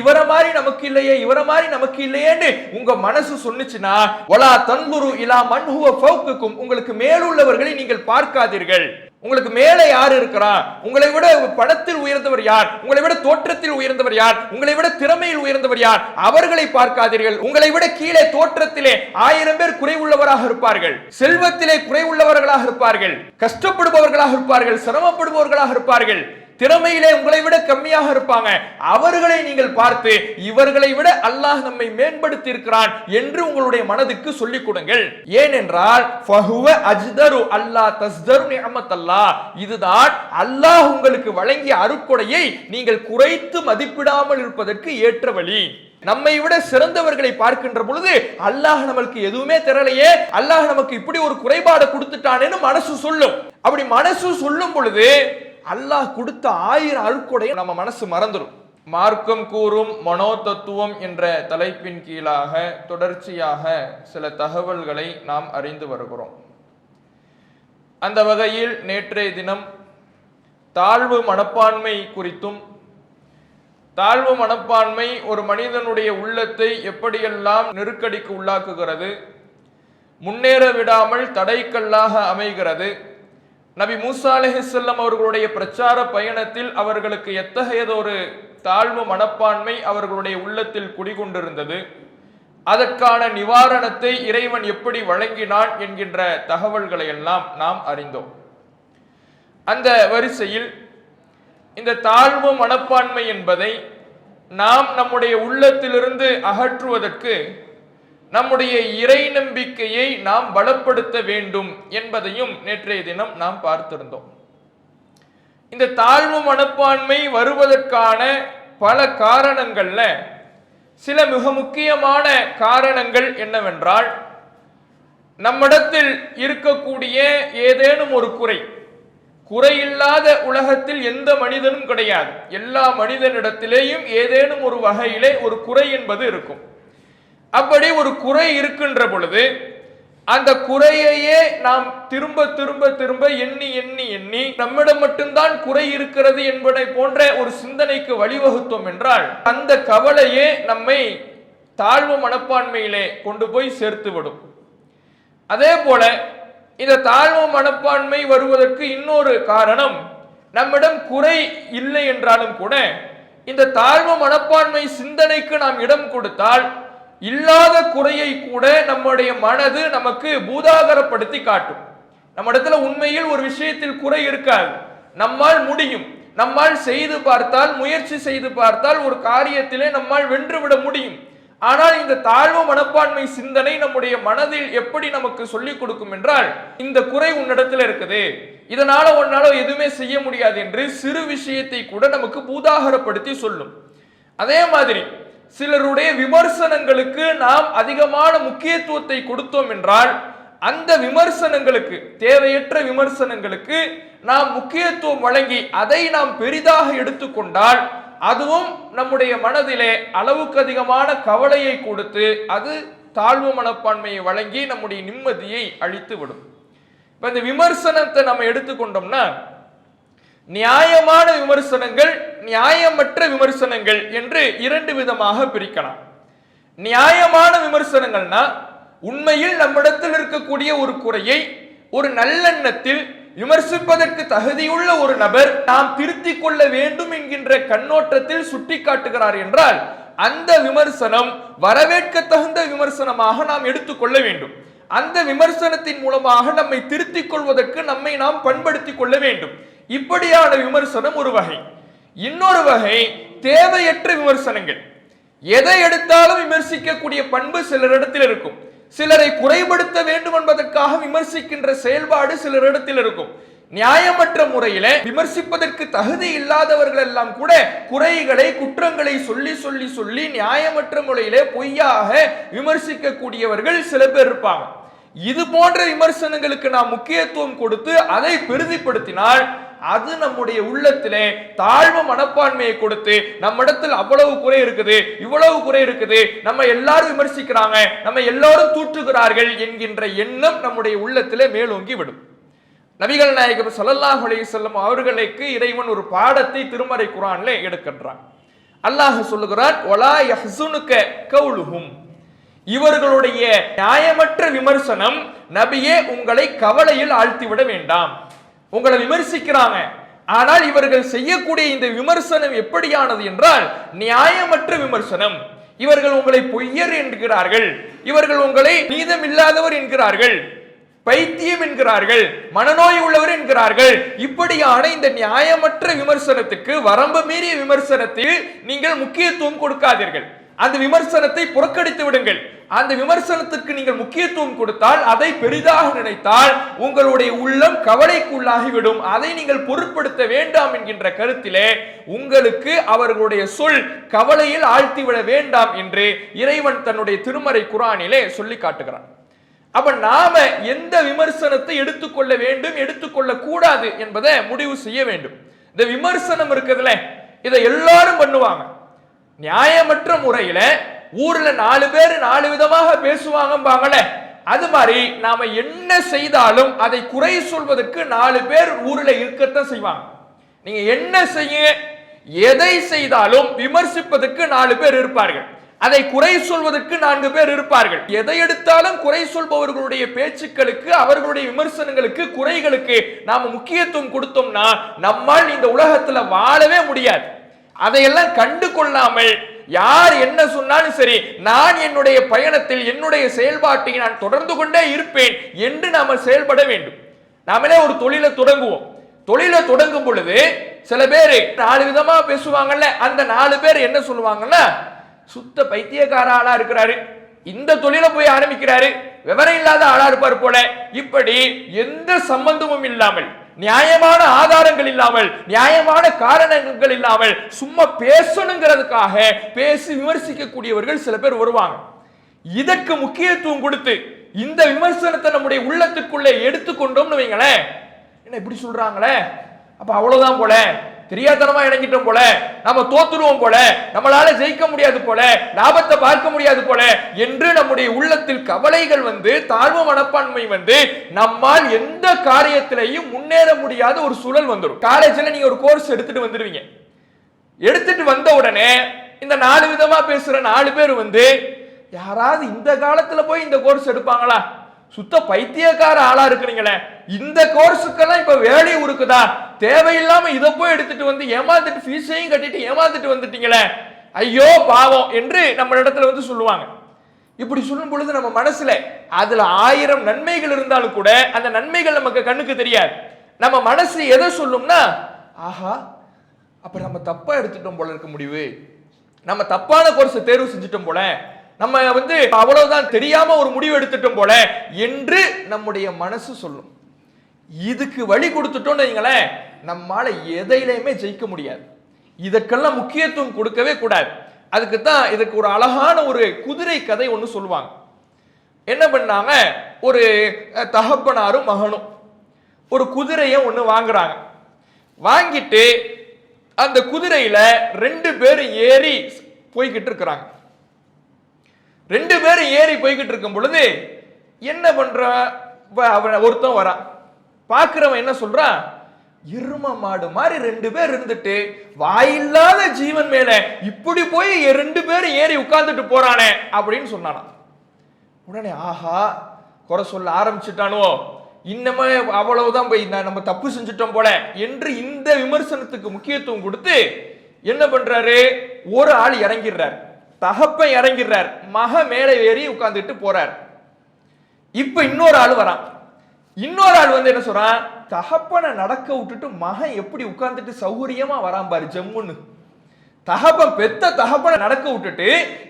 இவர மாதிரி நமக்கு இல்லையே, இவர மாதிரி நமக்கு இல்லையேன்னு உங்க மனசு சொன்னுச்சுன்னா, வலா தன்துரு இலா மன் ஹுவ ஃபௌகுக்கும், உங்களுக்கு மேலுள்ளவர்களை நீங்கள் பார்க்காதீர்கள். உங்களுக்கு மேலே யார் இருக்கிறா, உங்களை விட பணத்தில் உயர்ந்தவர் யார், உங்களை விட தோற்றத்தில் உயர்ந்தவர் யார், உங்களை விட திறமையில் உயர்ந்தவர் யார், அவர்களை பார்க்காதீர்கள். உங்களை விட கீழே தோற்றத்திலே 1000 பேர் குறைவுள்ளவராக இருப்பார்கள், செல்வத்திலே குறைவுள்ளவர்களாக இருப்பார்கள், கஷ்டப்படுபவர்களாக இருப்பார்கள், சிரமப்படுபவர்களாக இருப்பார்கள், திறமையிலே உங்களை விட கம்மியாக இருப்பாங்க. அவர்களை நீங்கள் பார்த்து இவர்களை விட அல்லாஹ் நம்மை மேம்படுத்தி இருக்கிறான் என்று உங்களுடைய மனதுக்கு சொல்லிக் கொடுங்கள். ஏனென்றால் ஃபஹுவ அஜ்தரு அல்லா தஸ்தரு நிஅமத்தல்லாஹ், இதுதான் அல்லாஹ் உங்களுக்கு வழங்கிய அருட்கொடையை நீங்கள் குறைத்து மதிப்பிடாமல் இருப்பதற்கு ஏற்ற வழி. நம்மை விட சிறந்தவர்களை பார்க்கின்ற பொழுது அல்லாஹ் நமக்கு எதுவுமே தரலையே, அல்லாஹ் நமக்கு இப்படி ஒரு குறைபாடு கொடுத்துட்டானேன்னு மனசு சொல்லும். அப்படி மனசு சொல்லும் பொழுது அல்லாஹ் கொடுத்த 1000 அருட்கொடையை நம்ம மனசு மறந்துடும். மார்க்கம் கூறும் மனோதத்துவம் என்ற தலைப்பின் கீழாக தொடர்ச்சியாக சில தகவல்களை நாம் அறிந்து வருகிறோம். அந்த வகையில் நேற்றைய தினம் தாழ்வு மனப்பான்மை குறித்தும், தாழ்வு மனப்பான்மை ஒரு மனிதனுடைய உள்ளத்தை எப்படியெல்லாம் நெருக்கடிக்கு உள்ளாக்குகிறது, முன்னேற விடாமல் தடைக்கல்லாக அமைகிறது, நபி மூசா அலைஹிஸ்ஸலாம் அவர்களுடைய பிரச்சார பயணத்தில் அவர்களுக்கு எத்தகையதொரு தாழ்வு மனப்பான்மை அவர்களுடைய உள்ளத்தில் குடிகொண்டிருந்தது, அதற்கான நிவாரணத்தை இறைவன் எப்படி வழங்கினான் என்கின்ற தகவல்களை எல்லாம் நாம் அறிந்தோம். அந்த வரிசையில் இந்த தாழ்வு மனப்பான்மை என்பதை நாம் நம்முடைய உள்ளத்திலிருந்து அகற்றுவதற்கு நம்முடைய இறை நம்பிக்கையை நாம் பலப்படுத்த வேண்டும் என்பதையும் நேற்றைய தினம் நாம் பார்த்திருந்தோம். இந்த தாழ்வு மனப்பான்மை வருவதற்கான பல காரணங்கள்ல சில மிக முக்கியமான காரணங்கள் என்னவென்றால், நம்மிடத்தில் இருக்கக்கூடிய ஏதேனும் ஒரு குறையில்லாத உலகத்தில் எந்த மனிதனும் கிடையாது. எல்லா மனிதனிடத்திலேயும் ஏதேனும் ஒரு வகையிலே ஒரு குறை என்பது இருக்கும். அப்படி ஒரு குறை இருக்கின்ற பொழுது அந்த குறையையே நாம் திரும்ப திரும்ப திரும்ப எண்ணி எண்ணி எண்ணி நம்மிடம் மட்டும்தான் குறை இருக்கிறது என்பதை போன்ற ஒரு சிந்தனைக்கு வழிவகுத்தோம் என்றால் அந்த கவலையே நம்மை தாழ்வு மனப்பான்மையிலே கொண்டு போய் சேர்த்து விடும். அதே போல இந்த தாழ்வு மனப்பான்மை வருவதற்கு இன்னொரு காரணம், நம்மிடம் குறை இல்லை என்றாலும் கூட இந்த தாழ்வு மனப்பான்மை சிந்தனைக்கு நாம் இடம் கொடுத்தால் இல்லாத குறையை கூட நம்முடைய மனது நமக்கு பூதாகரப்படுத்தி காட்டும். நம்ம இடத்துல உண்மையில் ஒரு விஷயத்தில் குறை இருக்காது, நம்மால் முடியும், நம்மால் செய்து பார்த்தால், முயற்சி செய்து பார்த்தால் ஒரு காரியத்திலே நம்மால் வென்றுவிட முடியும். ஆனால் இந்த தாழ்வு மனப்பான்மை சிந்தனை நம்முடைய மனதில் எப்படி நமக்கு சொல்லிக் கொடுக்கும் என்றால், இந்த குறை உன்னிடத்துல இருக்குது, இதனால உன்னால எதுவுமே செய்ய முடியாது என்று சிறு விஷயத்தை கூட நமக்கு பூதாகரப்படுத்தி சொல்லும். அதே மாதிரி சிலருடைய விமர்சனங்களுக்கு நாம் அதிகமான முக்கியத்துவத்தை கொடுத்தோம் என்றால் அந்த விமர்சனங்களுக்கு, தேவையற்ற விமர்சனங்களுக்கு நாம் முக்கியத்துவம் வழங்கி அதை நாம் பெரிதாக எடுத்துக்கொண்டால் அதுவும் நம்முடைய மனதிலே அளவுக்கு அதிகமான கவலையை கொடுத்து அது தாழ்வு மனப்பான்மையை வழங்கி நம்முடைய நிம்மதியை அழித்து விடும். இப்ப இந்த விமர்சனத்தை நம்ம எடுத்துக்கொண்டோம்னா நியாயமான விமர்சனங்கள், நியாயமற்ற விமர்சனங்கள் என்று 2 விதமாக பிரிக்கலாம். நியாயமான விமர்சனங்கள்னா உண்மையில் நம்மிடத்தில் இருக்கக்கூடிய ஒரு குறையை ஒரு நல்லெண்ணத்தில் விமர்சிப்பதற்கு தகுதியுள்ள ஒரு நபர் நாம் திருத்திக் கொள்ள வேண்டும் என்கின்ற கண்ணோட்டத்தில் சுட்டி காட்டுகிறார் என்றால் அந்த விமர்சனம் வரவேற்க தகுந்த விமர்சனமாக நாம் எடுத்துக்கொள்ள வேண்டும். அந்த விமர்சனத்தின் மூலமாக நம்மை திருத்திக் கொள்வதற்கு நம்மை நாம் பண்படுத்திக் கொள்ள வேண்டும். இப்படியான விமர்சனம் ஒரு வகை. இன்னொரு வகை தேவையற்ற விமர்சனங்கள். எதை எடுத்தாலும் விமர்சிக்கக்கூடிய பண்பு சிலரிடத்தில் இருக்கும். சிலரை குறைபடுத்த வேண்டும் என்பதற்காக விமர்சிக்கின்ற செயல்பாடு சிலரிடத்தில் இருக்கும். நியாயமற்ற முறையில விமர்சிப்பதற்கு தகுதி இல்லாதவர்கள் எல்லாம் கூட குறைகளை, குற்றங்களை சொல்லி சொல்லி சொல்லி நியாயமற்ற முறையிலே பொய்யாக விமர்சிக்க கூடியவர்கள் சில பேர் இருப்பாங்க. இது போன்ற விமர்சனங்களுக்கு நாம் முக்கியத்துவம் கொடுத்து அதை பெரிதிப்படுத்தினால் அது நம்முடைய உள்ளத்திலே தாழ்வு மனப்பான்மையை கொடுத்து நம்மிடத்தில் அவ்வளவு குறை இருக்குது, இவ்வளவு குறை இருக்குது, நம்ம எல்லாரும் விமர்சிக்கிறாங்க, நம்ம எல்லாரும் தூற்றுகிறார்கள் என்கின்ற எண்ணம் நம்முடைய உள்ளத்திலே மேலோங்கி விடும். நபிகள் நாயகம் ஸல்லல்லாஹு அலைஹி வஸல்லம் அவர்களுக்கு இறைவன் ஒரு பாடத்தை திருமறை குர்ஆனிலே எடுக்கின்றான். அல்லாஹ் சொல்லுகிறான், வலா யஹ்சுனுக கவுலுஹும், இவர்களுடைய நியாயமற்ற விமர்சனம் நபியே உங்களை கவலையில் ஆழ்த்திவிட வேண்டாம். உங்களை விமர்சிக்கிறாங்க, ஆனால் இவர்கள் செய்யக்கூடிய இந்த விமர்சனம் எப்படியானது என்றால் நியாயமற்ற விமர்சனம். இவர்கள் உங்களை பொய்யர் என்கிறார்கள், இவர்கள் உங்களை நீதம் இல்லாதவர் என்கிறார்கள், பைத்தியம் என்கிறார்கள், மனநோய் உள்ளவர் என்கிறார்கள். இப்படியான இந்த நியாயமற்ற விமர்சனத்துக்கு, வரம்பு மீறிய விமர்சனத்தில் நீங்கள் முக்கியத்துவம் கொடுக்காதீர்கள். அந்த விமர்சனத்தை புறக்கணித்து விடுங்கள். அந்த விமர்சனத்திற்கு நீங்கள் முக்கியத்துவம் கொடுத்தால், அதை பெரிதாக நினைத்தால் உங்களுடைய உள்ளம் கவலைக்குள்ளாகிவிடும். அதை நீங்கள் பொருட்படுத்த வேண்டாம் என்கின்ற கருத்திலே உங்களுக்கு அவர்களுடைய சொல் கவலையில் ஆழ்த்திவிட வேண்டாம் என்று இறைவன் தன்னுடைய திருமறை குர்ஆனிலே சொல்லி காட்டுகிறான். அப்ப நாம எந்த விமர்சனத்தை எடுத்துக்கொள்ள வேண்டும், எடுத்துக்கொள்ள கூடாது என்பதை முடிவு செய்ய வேண்டும். இந்த விமர்சனம் இருக்குதுல, இதை எல்லாரும் பண்ணுவாங்க. நியாயமற்ற முறையில ஊர்ல 4 பேர் 4 விதமாக பேசுவாங்கம்பாங்களே, அது மாதிரி நாம என்ன செய்தாலும் அதை குறை சொல்வதற்கு 4 பேர் ஊர்ல இருக்கத்தான் செய்வாங்க. நீங்க என்ன செய்ய, எதை செய்தாலும் விமர்சிப்பதற்கு 4 பேர் இருப்பார்கள், அதை குறை சொல்வதற்கு 4 பேர் இருப்பார்கள். எதை எடுத்தாலும் குறை சொல்பவர்களுடைய பேச்சுக்களுக்கு, அவர்களுடைய விமர்சனங்களுக்கு, குறைகளுக்கு நாம முக்கியத்துவம் கொடுத்தோம்னா நம்மால் இந்த உலகத்துல வாழவே முடியாது. அதையெல்லாம் கண்டு கொள்ளாமல் யார் என்ன சொன்னாலும் சரி, நான் என்னுடைய பயணத்தில் என்னுடைய செயல்பாட்டை நான் தொடர்ந்து கொண்டே இருப்பேன் என்று நாம செயல்பட வேண்டும். நாமளே ஒரு தொழிலை தொடங்குவோம். தொழிலை தொடங்கும் பொழுது சில பேர் 4 விதமா பேசுவாங்கல்ல, அந்த 4 பேர் என்ன சொல்லுவாங்கன்னா, சுத்த பைத்தியக்கார ஆளா இருக்கிறாரு, இந்த தொழிலை போய் ஆரம்பிக்கிறாரு, விவரம் இல்லாத ஆளா இருப்பார் போல. இப்படி எந்த சம்பந்தமும் இல்லாமல், நியாயமான ஆதாரங்கள் இல்லாமல், நியாயமான காரணங்கள் இல்லாமல் சும்மா பேசணுங்கிறதுக்காக பேசி விமர்சிக்கக்கூடியவர்கள் சில பேர் வருவாங்க. இதற்கு முக்கியத்துவம் கொடுத்து இந்த விமர்சனத்தை நம்முடைய உள்ளத்துக்குள்ளே எடுத்துக்கொண்டோம்னு வைங்களேன், என்ன இப்படி சொல்றாங்களே, அப்ப அவ்வளவுதான் போல, தெரியாதனமா இறங்கிட்டோம் போல, நம்ம தோத்துருவோம் போல, நம்மளால ஜெயிக்க முடியாது போல, லாபத்தை பார்க்க முடியாது போல என்று நம்முடைய உள்ளத்தில் கவலைகள் வந்து, தாழ்வு மனப்பான்மை வந்து, நம்மால் எந்த காரியத்திலையும் முன்னேற முடியாத ஒரு சூழல் வந்துடும். காலேஜ்ல நீங்க ஒரு கோர்ஸ் எடுத்துட்டு வந்துருவீங்க. எடுத்துட்டு வந்த உடனே இந்த 4 விதமா பேசுற 4 பேர் வந்து, யாராவது இந்த காலத்துல போய் இந்த கோர்ஸ் எடுப்பாங்களா, சுத்த பைத்தியக்கார ஆளா இருக்கிறீங்களே, இந்த கோர்ஸுக்கெல்லாம் இப்ப வேலை இருக்குதா, தேவையில்லாம இதை போய் எடுத்துட்டு வந்து ஏமாந்துட்டு ஃபீஸையும் கட்டிட்டு ஏமாந்துட்டு வந்துட்டீங்களே, ஐயோ பாவம் என்று நம்ம இடத்துல வந்து சொல்லுவாங்க. இப்படி சொல்லும் பொழுது நம்ம மனசுல அதுல 1000 நன்மைகள் இருந்தாலும் கூட அந்த நன்மைகள் நமக்கு கண்ணுக்கு தெரியாது. நம்ம மனசு எதை சொல்லும்னா, ஆஹா அப்ப நம்ம தப்பா எடுத்துட்டோம் போல இருக்க முடிவு, நம்ம தப்பான கோர்ஸை தேர்வு செஞ்சுட்டோம் போல, நம்ம வந்து அவ்வளவுதான் தெரியாம ஒரு முடிவு எடுத்துட்டோம் போல என்று நம்முடைய மனசு சொல்லும். இதுக்கு வழி கொடுத்துட்டோம்னு வைங்களேன், நம்மால எதையிலையுமே ஜெயிக்க முடியாது. இதற்கெல்லாம் முக்கியத்துவம் கொடுக்கவே கூடாது. அதுக்கு தான் இதுக்கு ஒரு அழகான ஒரு குதிரை கதை ஒன்று சொல்லுவாங்க. என்ன பண்ணாங்க, ஒரு தகப்பனாரும் மகனும் ஒரு குதிரையை ஒன்று வாங்குறாங்க. வாங்கிட்டு அந்த குதிரையில 2 பேரும் ஏறி போய்கிட்டு இருக்கிறாங்க. 2 பேரும் ஏறி போய்கிட்டு இருக்கும் பொழுது என்ன பண்ற, ஒருத்தன் வரான். பார்க்கிறவன் என்ன சொல்றான், எரும மாடு மாதிரி 2 பேர் இருந்துட்டு வாயில்லாத ஜீவன் மேல இப்படி போய் 2 பேரும் ஏறி உட்கார்ந்துட்டு போறானே அப்படின்னு சொன்னானா. உடனே ஆஹா குறை சொல்ல ஆரம்பிச்சுட்டானோ, இன்னமே அவ்வளவுதான் போய் நம்ம தப்பு செஞ்சுட்டோம் போல என்று இந்த விமர்சனத்துக்கு முக்கியத்துவம் கொடுத்து என்ன பண்றாரு, ஒரு ஆள் இறங்கிடுறார், தகப்பன் இறங்கிடுறார், மக மேலே ஏறி உட்கார்ந்துட்டு போறார். இப்ப இன்னொரு ஆள் வரான். இன்னொரு ஆள் வந்து என்ன சொல்றான், தகப்பனை நடக்க விட்டுட்டு மகன் எப்படி உட்கார்ந்துட்டு சௌகரியமா வரான் பாரு ஜம்முன்னு, தகப்பன் பெத்த தகப்பனை நடக்க விட்டுட்டு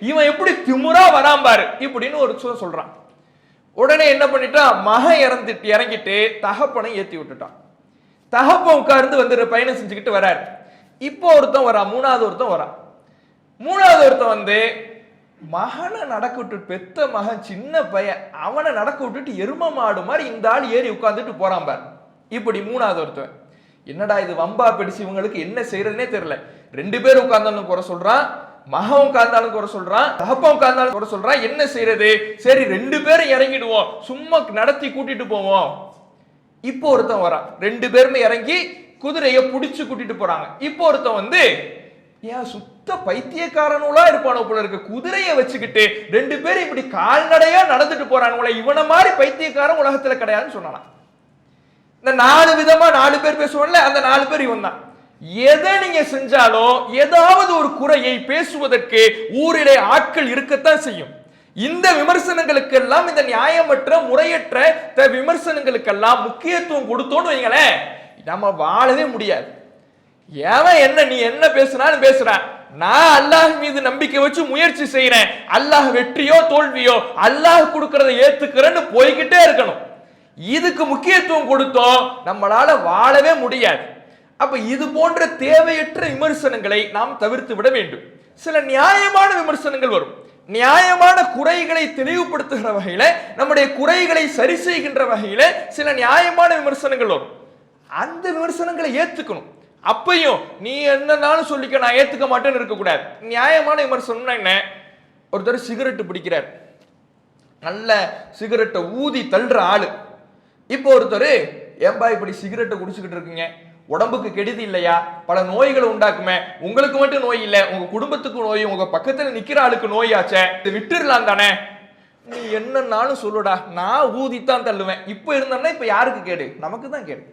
இவன் எப்படி திமுறா வரான் பாரு இப்படின்னு ஒரு சொல்றான். உடனே என்ன பண்ணிட்டான், மகன் இறங்கிட்டு தகப்பனை ஏத்தி விட்டுட்டான். தகப்பன் உட்கார்ந்து வந்து பயணம் செஞ்சுக்கிட்டு வராரு. இப்போ ஒருத்தன் வரான், 3வது ஒருத்தன் வரான். 3வது ஒருத்தன் வந்து மகனை நடக்க விட்டு, பெத்த மகன் சின்ன பையன், அவனை நடக்க விட்டுட்டு எரும மாடு மாதிரி இந்த ஆள் ஏறி உட்கார்ந்துட்டு போறான் பார். இப்படி 3வது ஒருத்தன், என்னடா இது வம்பா பிடிச்சு, இவங்களுக்கு என்ன செய்யறதுனே தெரியல. 2 பேர் உட்கார்ந்தாலும் குறை சொல்றான், மகன் உட்கார்ந்தாலும் குறை சொல்றான், தகப்பன் உட்கார்ந்தாலும் குறை சொல்றான், என்ன செய்யறது, சரி 2 பேரும் இறங்கிடுவோம், சும்மா நடத்தி கூட்டிட்டு போவோம். இப்போ ஒருத்தன் வரான், 2 பேருமே இறங்கி குதிரையை புடிச்சு கூட்டிட்டு போறாங்க. இப்போ ஒருத்தன் வந்து, ஏன் சுத்த சுத்த பைத்தியக்காரனுலா இருப்பானோ போல இருக்க. குதிரையை வச்சுக்கிட்டு 2 பேரும் இப்படி கால்நடையா நடந்துட்டு போறானுங்களே, இவனை மாதிரி பைத்தியக்காரன் உலகத்துல கிடையாதுன்னு சொன்னானா. இந்த 4 விதமா 4 பேர் பேசுவான்ல, அந்த 4 பேர் இவன் தான். எதை நீங்க செஞ்சாலும் ஏதாவது ஒரு குறையை பேசுவதற்கு ஊரிலே ஆட்கள் இருக்கத்தான் செய்யும். இந்த விமர்சனங்களுக்கெல்லாம், இந்த நியாயமற்ற முறையற்ற விமர்சனங்களுக்கெல்லாம் முக்கியத்துவம் கொடுத்தோன்னு வைங்களேன், நம்ம வாழவே முடியாது. ஏன் என்ன நீ என்ன பேசுனாலும் பேசுற, நான் அல்லாஹ் மீது நம்பிக்கை வச்சு முயற்சி செய்யறேன், அல்லாஹ் வெற்றியோ தோல்வியோ அல்லாஹ் கொடுக்கறத ஏத்துக்கிறேன்னு போய்கிட்டே இருக்கணும். இதுக்கு முக்கியத்துவம் கொடுத்தோம் நம்மளால வாழவே முடியாது. அப்ப இது போன்ற தேவையற்ற விமர்சனங்களை நாம் தவிர்த்து விட வேண்டும். சில நியாயமான விமர்சனங்கள் வரும். நியாயமான குறைகளை தெளிவுபடுத்துகிற வகையில, நம்முடைய குறைகளை சரி செய்கின்ற வகையில சில நியாயமான விமர்சனங்கள் வரும். அந்த விமர்சனங்களை ஏத்துக்கணும். அப்பையும் நீ என்னன்னாலும் சொல்லிக்க, நான் ஏத்துக்க மாட்டேன்னு இருக்கக்கூடாது. நியாயமான விமர்சனம்னா என்ன? ஒருத்தர் சிகரெட் பிடிக்கிறார், நல்ல சிகரெட்டை ஊதி தள்ளுற ஆளு. இப்போ ஒருத்தர், ஏன்பா இப்படி சிகரெட்டை குடிச்சுக்கிட்டு இருக்கீங்க, உடம்புக்கு கெடுதி இல்லையா, பல நோய்களை உண்டாக்குமே, உங்களுக்கு மட்டும் நோய் இல்லை, உங்க குடும்பத்துக்கு நோய், உங்க பக்கத்துல நிக்கிற ஆளுக்கு நோயாச்சே, இதை விட்டுடலாம் தானே. நீ என்னன்னாலும் சொல்லுடா, நான் ஊதித்தான் தள்ளுவேன். இப்ப இருந்தோம்னா இப்ப யாருக்கு கேடு? நமக்கு தான் கேடு.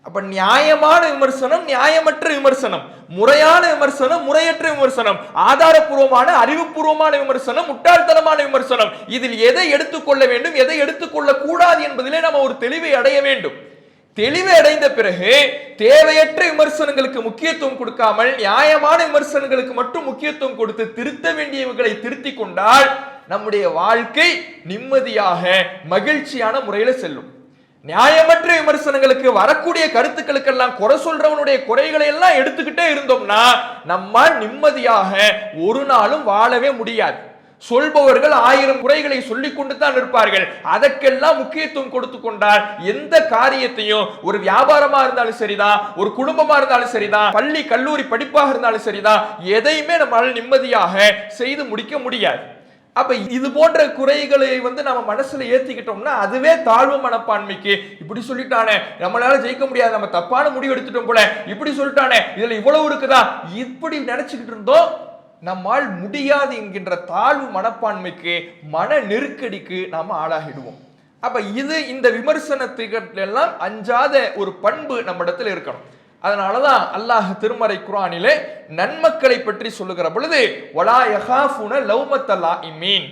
அப்ப நியாயமான விமர்சனம், நியாயமற்ற விமர்சனம், முறையான விமர்சனம், முறையற்ற விமர்சனம், ஆதாரப்பூர்வமான அறிவுபூர்வமான விமர்சனம், முட்டாள்தனமான விமர்சனம், இதில் எதை எடுத்துக்கொள்ள வேண்டும், எதை எடுத்துக்கொள்ள கூடாது என்பதிலே நம்ம ஒரு தெளிவை அடைய வேண்டும். தெளிவை அடைந்த பிறகு தேவையற்ற விமர்சனங்களுக்கு முக்கியத்துவம் கொடுக்காமல் நியாயமான விமர்சனங்களுக்கு மட்டும் முக்கியத்துவம் கொடுத்து திருத்த வேண்டியவர்களை திருத்தி கொண்டால் நம்முடைய வாழ்க்கை நிம்மதியாக மகிழ்ச்சியான முறையில செல்லும். நியாயமற்ற விமர்சனங்களுக்கு, வரக்கூடிய கருத்துக்களுக்கெல்லாம் குறை சொல்றவனுடைய குறைகளை எல்லாம் எடுத்துக்கிட்டே இருந்தோம்னா நம்மால் நிம்மதியாக ஒரு நாளும் வாழவே முடியாது. சொல்பவர்கள் 1000 குறைகளை சொல்லிக் கொண்டு தான் இருப்பார்கள். அதற்கெல்லாம் முக்கியத்துவம் கொடுத்து கொண்டால் எந்த காரியத்தையும், ஒரு வியாபாரமா இருந்தாலும் சரிதான், ஒரு குடும்பமா இருந்தாலும் சரிதான், பள்ளி கல்லூரி படிப்பாக இருந்தாலும் சரிதான், எதையுமே நம்மளால நிம்மதியாக செய்து முடிக்க முடியாது. அப்ப இது போன்ற குறைகளை நம்ம மனசுல ஏத்திக்கிட்டோம்னா அதுவே தாழ்வு மனப்பான்மைக்கு, இப்படி சொல்லிட்டானே நம்மளால ஜெயிக்க முடியாது, நம்ம தப்பான முடிவு எடுத்துட்டோம் போல, இப்படி சொல்லிட்டானே இதுல இவ்வளவு இருக்குதா, இப்படி நினைச்சுக்கிட்டு இருந்தோம் நம்மால் முடியாது என்கின்ற தாழ்வு மனப்பான்மைக்கு, மன நெருக்கடிக்கு நாம ஆளாகிடுவோம். அப்ப இது இந்த விமர்சனத்துக்கு எல்லாம் அஞ்சாத ஒரு பண்பு நம்ம இடத்துல இருக்கணும். அதனாலதான் அல்லாஹ் திருமறை குர்ஆனிலே நன்மக்களை பற்றி சொல்லுகிற பொழுது வலா யகாஃபுன லௌமத்த லாயிமீன்,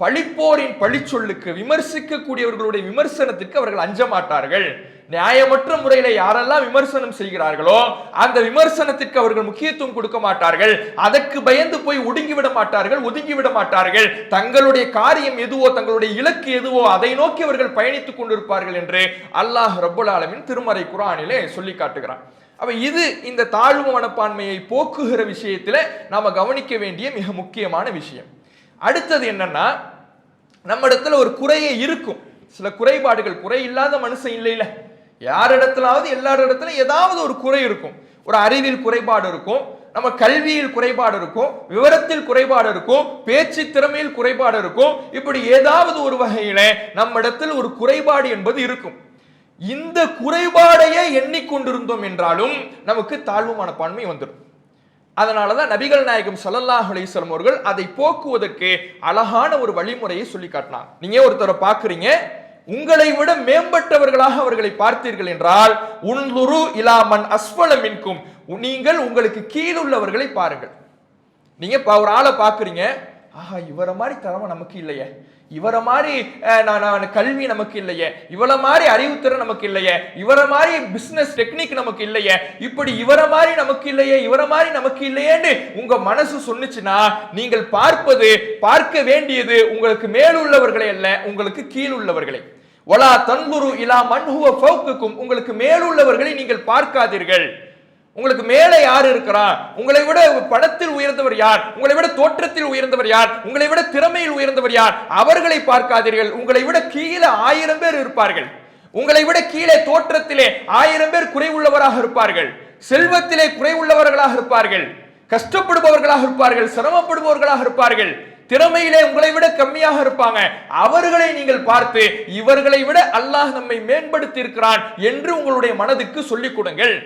பழிப்போரின் பழிச்சொல்லுக்கு, விமர்சிக்க கூடியவர்களுடைய விமர்சனத்திற்கு அவர்கள் அஞ்ச மாட்டார்கள். நியாயமற்ற முறையில யாரெல்லாம் விமர்சனம் செய்கிறார்களோ அந்த விமர்சனத்திற்கு அவர்கள் முக்கியத்துவம் கொடுக்க மாட்டார்கள். அதற்கு பயந்து போய் ஒடுங்கிவிட மாட்டார்கள், ஒதுங்கிவிட மாட்டார்கள். தங்களுடைய காரியம் எதுவோ, தங்களுடைய இலக்கு எதுவோ அதை நோக்கி அவர்கள் பயணித்துக் கொண்டிருப்பார்கள் என்று அல்லாஹ் ரப்பல் ஆலமீன் திருமறை குர்ஆனிலே சொல்லி காட்டுகிறான். அப்ப இது இந்த தாழ்வு மனப்பான்மையை போக்குகிற விஷயத்துல நாம கவனிக்க வேண்டிய மிக முக்கியமான விஷயம். அடுத்தது என்னன்னா, நம்ம இடத்துல ஒரு குறையே இருக்கும், சில குறைபாடுகள். குறை இல்லாத மனுஷன் இல்லை, யாரிடத்திலாவது எல்லாரிடத்திலும் ஏதாவது ஒரு குறை இருக்கும். ஒரு அறிவில் குறைபாடு இருக்கும், நம்ம கல்வியில் குறைபாடு இருக்கும், விவரத்தில் குறைபாடு இருக்கும், பேச்சு திறமையில் குறைபாடு இருக்கும். இப்படி ஏதாவது ஒரு வகையில நம்ம இடத்தில் ஒரு குறைபாடு என்பது இருக்கும். இந்த குறைபாடையே எண்ணிக்கொண்டிருந்தோம் என்றாலும் நமக்கு தாழ்வு மனப்பான்மை வந்துடும். அதனாலதான் நபிகள் நாயகம் ஸல்லல்லாஹு அலைஹி வஸல்லம் அவர்கள் அதை போக்குவதற்கு அழகான ஒரு வழிமுறையை சொல்லி காட்டினாங்க. நீங்க ஒருத்தரை பாக்குறீங்க, உங்களை விட மேம்பட்டவர்களாக அவர்களை பார்த்தீர்கள் என்றால் உன்துரு இலா மன் அஸ்ஃபல மின்கும், நீங்கள் உங்களுக்கு கீழுள்ளவர்களை பாருங்கள். நீங்க ஒரு ஆளை பாக்குறீங்க, ஆஹா இவரை மாதிரி திறமை நமக்கு இல்லையே, இவரை மாதிரி கல்வி நமக்கு இல்லையே, இவரை மாதிரி அறிவுத்திறன் நமக்கு இல்லையே, இவரை மாதிரி பிசினஸ் டெக்னிக் நமக்கு இல்லையே, இப்படி இவரை மாதிரி நமக்கு இல்லையே, இவரை மாதிரி நமக்கு இல்லையேன்னு உங்க மனசு சொன்னுச்சுன்னா நீங்கள் பார்க்க வேண்டியது உங்களுக்கு மேலுள்ளவர்களை அல்ல, உங்களுக்கு கீழுள்ளவர்களை. வலா தன்துரு இலா மன் ஹுவ ஃபௌகுக்கும், உங்களுக்கு மேலுள்ளவர்களை நீங்கள் பார்க்காதீர்கள். உங்களுக்கு மேலே யார் இருக்கிறா, உங்களை விட பணத்தில் உயர்ந்தவர் யார், உங்களை விட தோற்றத்தில் உயர்ந்தவர் யார், உங்களை விட திறமையில் உயர்ந்தவர் யார், அவர்களை பார்க்காதீர்கள். உங்களை விட கீழே 1000 பேர் இருப்பார்கள், உங்களை விட கீழே தோற்றத்திலே 1000 பேர் குறைவுள்ளவராக இருப்பார்கள், செல்வத்திலே குறைவுள்ளவர்களாக இருப்பார்கள், கஷ்டப்படுபவர்களாக இருப்பார்கள், சிரமப்படுபவர்களாக இருப்பார்கள், திறமையிலே உங்களை விட கம்மியாக இருப்பாங்க. அவர்களை நீங்கள் பார்த்து இவர்களை விட அல்லாஹ் நம்மை மேம்படுத்தி இருக்கிறான் என்று உங்களுடைய மனதுக்கு சொல்லிக் கொடுங்கள்.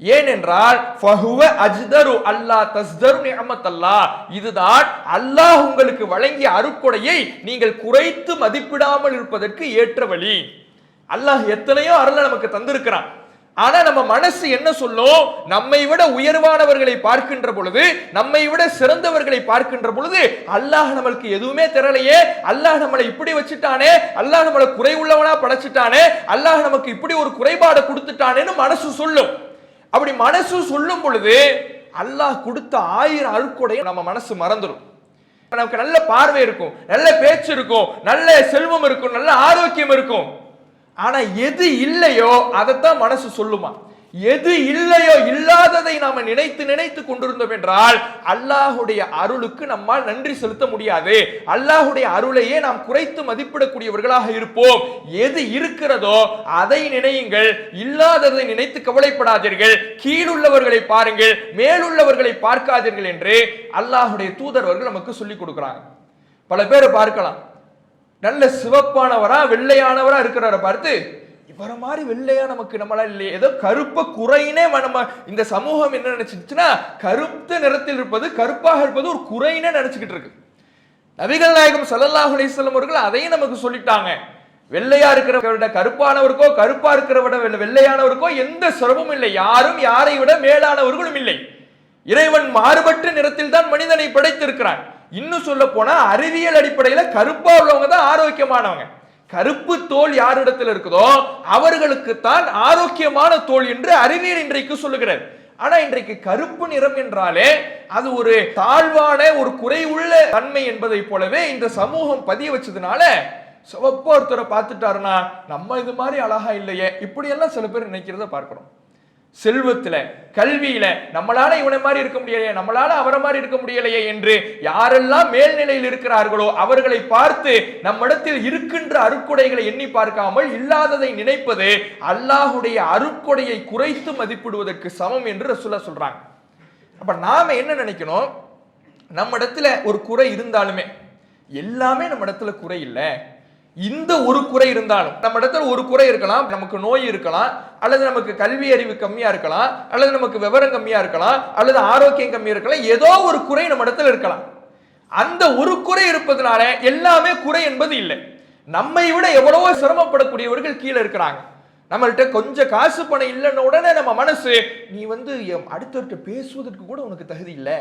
ஏனென்றால் ஃபஹுவ அஜ்தரு அல்லாஹ் தஸ்தரு நிஅமத்தல்லாஹ், இதுதான் அல்லாஹ் உங்களுக்கு வழங்கிய அருட்கொடையை நீங்கள் குறைத்து மதிப்பிடாமல் இருப்பதற்கு ஏற்ற வழி. அல்லாஹ் எத்தனையோ அருளை நமக்கு தந்திருக்கிறான். ஆனா நம்ம மனசு என்ன சொல்லும்? நம்மை விட உயர்வானவர்களை பார்க்கின்ற பொழுது, நம்மை விட சிறந்தவர்களை பார்க்கின்ற பொழுது, அல்லாஹ் நம்மளுக்கு எதுவுமே தரலையே, அல்லாஹ் நம்மளை இப்படி வச்சுட்டானே, அல்லாஹ் நம்மளை குறை உள்ளவனா படைச்சிட்டானே, அல்லாஹ் நமக்கு இப்படி ஒரு குறைபாடை கொடுத்துட்டானேன்னு மனசு சொல்லும். அப்படி மனசு சொல்லும் பொழுது அல்லாஹ் கொடுத்த 1000 அருட்கொடையை நம்ம மனசு மறந்துடும். நமக்கு நல்ல பார்வை இருக்கும், நல்ல பேச்சு இருக்கும், நல்ல செல்வம் இருக்கும், நல்ல ஆரோக்கியம் இருக்கும். ஆனா எது இல்லையோ அதைத்தான் மனசு சொல்லுமா. எது இல்லையோ, இல்லாததை நாம நினைத்து நினைத்து கொண்டிருந்தோம் என்றால் அல்லாஹுடைய அருளுக்கு நம்மால் நன்றி செலுத்த முடியாது. அல்லாஹுடைய அருளையே நாம் குறைத்து மதிப்பிடக்கூடியவர்களாக இருப்போம். எது இருக்கிறதோ அதை நினையுங்கள், இல்லாததை நினைத்து கவலைப்படாதீர்கள், கீழுள்ளவர்களை பாருங்கள், மேலுள்ளவர்களை பார்க்காதீர்கள் என்று அல்லாஹுடைய தூதர்வர்கள் நமக்கு சொல்லிக் கொடுக்கிறாங்க. பல பேரை பார்க்கலாம், நல்ல சிவப்பானவரா வெள்ளையானவரா இருக்கிறவரை பார்த்து இவர மாதிரி வெள்ளையா நமக்கு நம்மளால இல்லையே, ஏதோ கருப்ப குறையினே நம்ம இந்த சமூகம் என்ன நினைச்சுன்னா, கருத்த நிறத்தில் இருப்பது, கருப்பாக இருப்பது ஒரு குறையினே நினைச்சுக்கிட்டு இருக்கு. நபிகள் நாயகம் ஸல்லல்லாஹு அலைஹி வஸல்லம் அவர்கள் அதையும் நமக்கு சொல்லிட்டாங்க. வெள்ளையா இருக்கிறவட கருப்பானவருக்கோ, கருப்பா இருக்கிறவட வெள்ளையானவருக்கோ எந்த சிரமமும் இல்லை. யாரும் யாரை விட மேலானவர்களும் இல்லை. இறைவன் மாறுபட்ட நிறத்தில் தான் மனிதனை படைத்திருக்கிறான். இன்னும் சொல்ல போனா அறிவியல் அடிப்படையில கருப்பா உள்ளவங்க தான் ஆரோக்கியமானவங்க. கருப்பு தோல் யாரிடத்தில் இருக்குதோ அவர்களுக்கு தான் ஆரோக்கியமான தோல் என்று அறிவியல் இன்றைக்கு சொல்லுகிறது. ஆனா இன்றைக்கு கருப்பு நிறம் என்றாலே அது ஒரு தாழ்வான ஒரு குறைவுள்ள தன்மை என்பதை போலவே இந்த சமூகம் பதிய வச்சதுனால சிவப்பா ஒருத்தரை பார்த்துட்டாருன்னா நம்ம இது மாதிரி அழகா இல்லையே, இப்படி எல்லாம் சில பேர் நினைக்கிறத பார்க்கிறோம். செல்வத்துல, கல்வியில நம்மளால இவனை மாதிரி இருக்க முடியலையே, நம்மளால அவரை மாதிரி இருக்க முடியலையே என்று யாரெல்லாம் மேல்நிலையில் இருக்கிறார்களோ அவர்களை பார்த்து நம்மிடத்தில் இருக்கின்ற அருட்கொடைகளை எண்ணி பார்க்காமல் இல்லாததை நினைப்பது அல்லாஹுடைய அருட்கொடையை குறைத்து மதிப்பிடுவதற்கு சமம் என்று ரசூலுல்லாஹ் சொல்றாங்க. அப்ப நாம என்ன நினைக்கணும்? நம்ம இடத்துல ஒரு குறை இருந்தாலுமே, எல்லாமே நம்ம இடத்துல குறை இல்லை, இந்த ஒரு குறை இருந்தாலும் நம்ம இடத்துல ஒரு குறை இருக்கலாம், நமக்கு நோய் இருக்கலாம், அல்லது நமக்கு கல்வி அறிவு கம்மியா இருக்கலாம், அல்லது நமக்கு விவரம் கம்மியா இருக்கலாம், அல்லது ஆரோக்கியம் கம்மியா இருக்கலாம், ஏதோ ஒரு குறை நம்ம இடத்துல இருக்கலாம். அந்த ஒரு குறை இருப்பதனால எல்லாமே குறை என்பது இல்லை. நம்மை விட எவ்வளவோ சிரமப்படக்கூடியவர்கள் கீழே இருக்கிறாங்க. நம்மள்கிட்ட கொஞ்சம் காசு பணம் இல்லைன்னு உடனே நம்ம மனசு, நீ அடுத்தவர்கிட்ட பேசுவதற்கு கூட உனக்கு தகுதி இல்லை,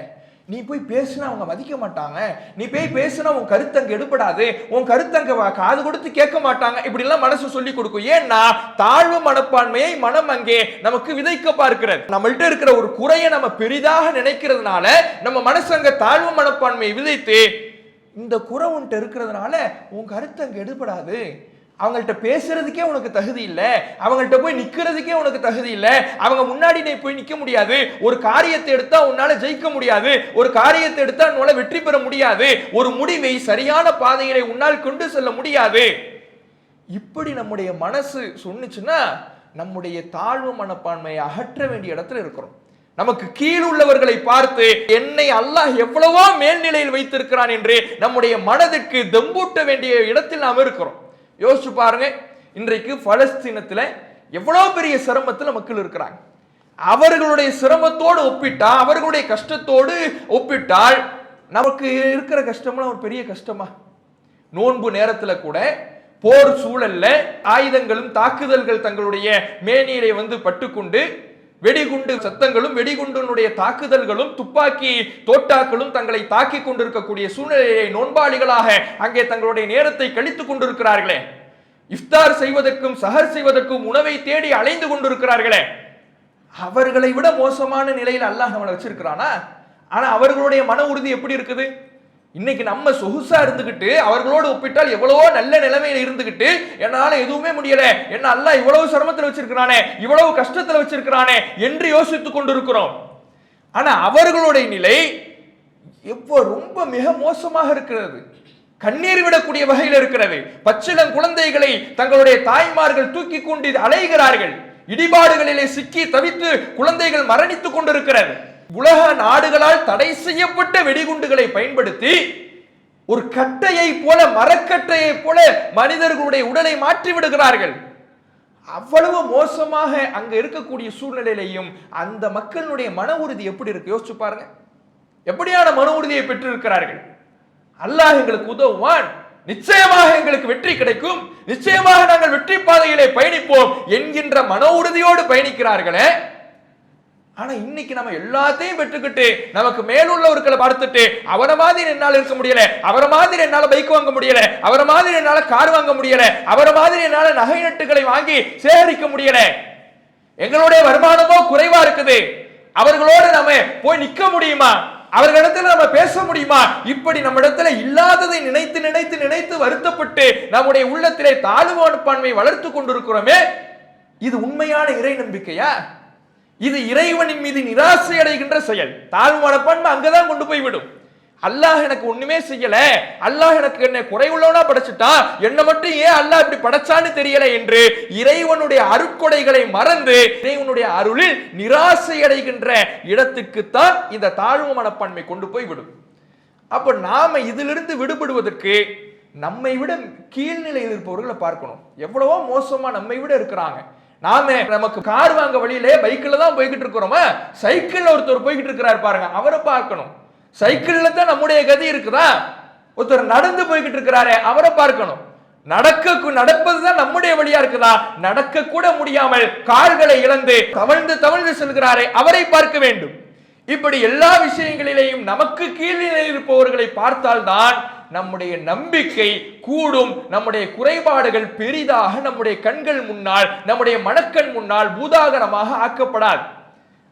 நீ போய் பேசுனா அவங்க மதிக்க மாட்டாங்க, நீ போய் பேசுனா உன் கருத்தங்க எடுபடாது, உன் கருத்தங்க காது கொடுத்து கேட்க மாட்டாங்க, இப்படி எல்லாம் மனசு சொல்லி கொடுக்கும். ஏன்னா தாழ்வு மனப்பான்மையை மனம் அங்கே நமக்கு விதைக்க பார்க்கிறது. நம்மள்ட்ட இருக்கிற ஒரு குறையை நம்ம பெரிதாக நினைக்கிறதுனால நம்ம மனசு அங்க தாழ்வு மனப்பான்மையை விதைத்து, இந்த குறை உன்கிட்ட இருக்கிறதுனால உன் கருத்தங்க எடுபடாது, அவங்கள்ட்ட பேசுறதுக்கே உனக்கு தகுதி இல்லை, அவங்கள்ட்ட போய் நிக்கிறதுக்கே உனக்கு தகுதி இல்லை, அவங்க முன்னாடி நீ போய் நிக்க முடியாது, ஒரு காரியத்தை எடுத்தா உன்னால ஜெயிக்க முடியாது, ஒரு காரியத்தை எடுத்தா உன்னால வெற்றி பெற முடியாது, ஒரு முடிவை சரியான பாதையிலே உன்னால் கொண்டு செல்ல முடியாது. இப்படி நம்முடைய மனசு சொன்னுச்சுன்னா நம்முடைய தாழ்வு மனப்பான்மையை அகற்ற வேண்டிய இடத்துல இருக்கிறோம். நமக்கு கீழ் உள்ளவர்களை பார்த்து என்னை அல்லாஹ் எவ்வளவோ மேல்நிலையில் வைத்திருக்கிறான் என்று நம்முடைய மனதிற்கு தெம்பூட்ட வேண்டிய இடத்தில் நாம் இருக்கிறோம். யோசிச்சு பாருங்க, இன்றைக்கு பலஸ்தீனத்துல எவ்வளவு பெரிய சிரமத்தில் மக்கள் இருக்கிறாங்க. அவர்களுடைய சிரமத்தோடு ஒப்பிட்டா, அவர்களுடைய கஷ்டத்தோடு ஒப்பிட்டால் நமக்கு இருக்கிற கஷ்டம்லாம் ஒரு பெரிய கஷ்டமா? நோன்பு நேரத்துல கூட போர் சூழல்ல ஆயுதங்களும் தாக்குதல்கள் தங்களுடைய மேனியிலே பட்டுக்கொண்டு வெடிகுண்டு சத்தங்களும் வெடிகுண்டினுடைய தாக்குதல்களும் துப்பாக்கி தோட்டாக்களும் தங்களை தாக்கி கொண்டிருக்கக்கூடிய சூழ்நிலையை நோன்பாளிகளாக அங்கே தங்களுடைய நேரத்தை கழித்துக் கொண்டிருக்கிறார்களே, இஃப்தார் செய்வதற்கும் சஹர் செய்வதற்கும் உணவை தேடி அலைந்து கொண்டிருக்கிறார்களே, அவர்களை விட மோசமான நிலையில் அல்லாஹ் நம்மளை வச்சிருக்கிறானா? ஆனா அவர்களுடைய மன உறுதி எப்படி இருக்குது? இன்னைக்கு நம்ம சொகுசா இருந்துகிட்டு அவர்களோடு ஒப்பிட்டால் எவ்வளவோ நல்ல நிலைமையில இருந்துகிட்டு என்னால எதுவுமே முடியல, என்ன அல்லாஹ் இவ்வளவு சிரமத்தில் வச்சிருக்கிறானே, இவ்வளவு கஷ்டத்தில் வச்சிருக்கிறானே என்று யோசித்துக் கொண்டிருக்கிறோம். ஆனா அவர்களுடைய நிலை ரொம்ப மிக மோசமாக இருக்கிறது, கண்ணீர் விடக்கூடிய வகையில் இருக்கிறது. பச்சிளம் குழந்தைகளை தங்களுடைய தாய்மார்கள் தூக்கி கொண்டு அலைகிறார்கள், இடிபாடுகளிலே சிக்கி தவித்து குழந்தைகள் மரணித்துக் கொண்டிருக்கிறது. உலக நாடுகளால் தடை செய்யப்பட்ட வெடிகுண்டுகளை பயன்படுத்தி ஒரு கட்டையை போல, மரக்கட்டையை போல மனிதர்களுடைய உடலை மாற்றி விடுகிறார்கள். அவ்வளவு மோசமாக அங்க இருக்கக்கூடிய சூழ்நிலையிலையும் அந்த மக்களுடைய மன உறுதி எப்படி இருக்கு யோசிச்சு பாருங்க. எப்படியான மன உறுதியை பெற்றிருக்கிறார்கள். அல்லாஹ் எங்களுக்கு உதவுவான், நிச்சயமாக எங்களுக்கு வெற்றி கிடைக்கும், நிச்சயமாக நாங்கள் வெற்றி பாதையிலே பயணிப்போம் என்கின்ற மன உறுதியோடு பயணிக்கிறார்களே. ஆனா இன்னைக்கு நம்ம எல்லாத்தையும் பெற்றுக்கிட்டு நமக்கு மேலுள்ளவர்களை பார்த்துட்டு அவரை மாதிரி என்னால இருக்க முடியல, அவரை மாதிரி என்னால பைக் வாங்க முடியல, அவரை மாதிரி என்னால கார் வாங்க முடியல, அவரை மாதிரி என்னால நகை நட்டுகளை வாங்கி சேகரிக்க முடியல, எங்களுடைய வருமானமோ குறைவா இருக்குது, அவர்களோடு நம்ம போய் நிக்க முடியுமா, அவர்களிடத்தில் நம்ம பேச முடியுமா, இப்படி நம்ம இடத்துல இல்லாததை நினைத்து நினைத்து நினைத்து வருத்தப்பட்டு நம்முடைய உள்ளத்திலே தாழ்வு மனப்பான்மை வளர்த்து கொண்டிருக்கிறோமே, இது உண்மையான இறை நம்பிக்கையா? இது இறைவனின் மீது நிராசை அடைகின்ற செயல். தாழ்வு மனப்பான்மை அங்கதான் கொண்டு போய் விடும். அல்லாஹ் எனக்கு ஒண்ணுமே செய்யல, அல்லாஹ் எனக்கு என்ன குறைவுள்ளவனா படைச்சிட்டான், என்ன மட்டும் ஏன் அல்லாஹ் இப்படி படைச்சான்னு தெரியல என்று இறைவனுடைய அருட்கொடைகளை மறந்து இறைவனுடைய அருளில் நிராசை அடைகின்ற இடத்துக்குத்தான் இந்த தாழ்வு மனப்பான்மை கொண்டு போய் விடும். அப்ப நாம இதிலிருந்து விடுபடுவதற்கு நம்மை விட கீழ்நிலையில் இருப்பவர்களை பார்க்கணும். எவ்வளவோ மோசமா நம்மை விட இருக்கிறாங்க. நமக்கு கார் வாங்க வழியிலே பைக்ல தான் போய்கிட்டு இருக்கிறோமா, சைக்கிள்ல ஒருத்தர் போய்கிட்டு இருக்கிறார் பாருங்க, அவரை பார்க்கணும். சைக்கிள்ல தான் நம்முடைய கதி இருக்குதா? ஒருத்தர் நடந்து போய்கிட்டு இருக்கிறாரே, அவரை பார்க்கணும். நடப்பதுதான் நம்முடைய வழியா இருக்குதா? நடக்க கூட முடியாமல் கால்களை இழந்து தவழ்ந்து தவழ்ந்து செல்கிறாரே, அவரை பார்க்க வேண்டும். இப்படி எல்லா விஷயங்களிலேயும் நமக்கு கீழ்நிலையில் இருப்பவர்களை பார்த்தால்தான் நம்முடைய நம்பிக்கை கூடும், நம்முடைய குறைபாடுகள் பெரிதாக நம்முடைய கண்கள் முன்னால், நம்முடைய மனக்கண் முன்னால் பூதாகரமாக ஆக்கப்படாது.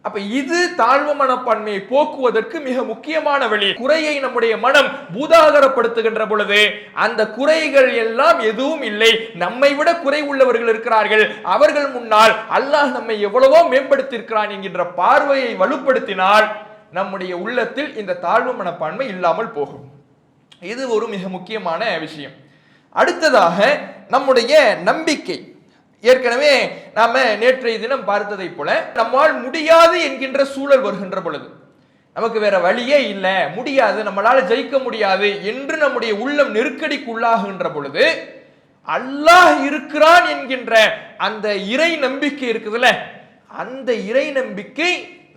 அப்ப இது தாழ்வு மனப்பான்மையை போக்குவதற்கு மிக முக்கியமான வழி. குறையை நம்முடைய மனம் பூதாகரப்படுத்துகின்ற பொழுது அந்த குறைகள் எல்லாம் எதுவும் இல்லை, நம்மை விட குறை உள்ளவர்கள் இருக்கிறார்கள், அவர்கள் முன்னால் அல்லாஹ் நம்மை எவ்வளவோ மேம்படுத்தி இருக்கிறான் என்கின்ற பார்வையை வலுப்படுத்தினால் நம்முடைய உள்ளத்தில் இந்த தாழ்வு மனப்பான்மை இல்லாமல் போகும். இது ஒரு மிக முக்கியமான விஷயம். அடுத்ததாக நம்முடைய நம்பிக்கை. ஏற்கனவே நாம நேற்றைய தினம் பார்த்ததை போல நம்மால் முடியாது என்கின்ற சூழல் வருகின்ற பொழுது, நமக்கு வேற வழியே இல்லை, முடியாது, நம்மளால ஜெயிக்க முடியாது என்று நம்முடைய உள்ளம் நெருக்கடிக்கு உள்ளாகின்ற பொழுது அல்லாஹ் இருக்கிறான் என்கின்ற அந்த இறை நம்பிக்கை இருக்குதுல்ல, அந்த இறை நம்பிக்கை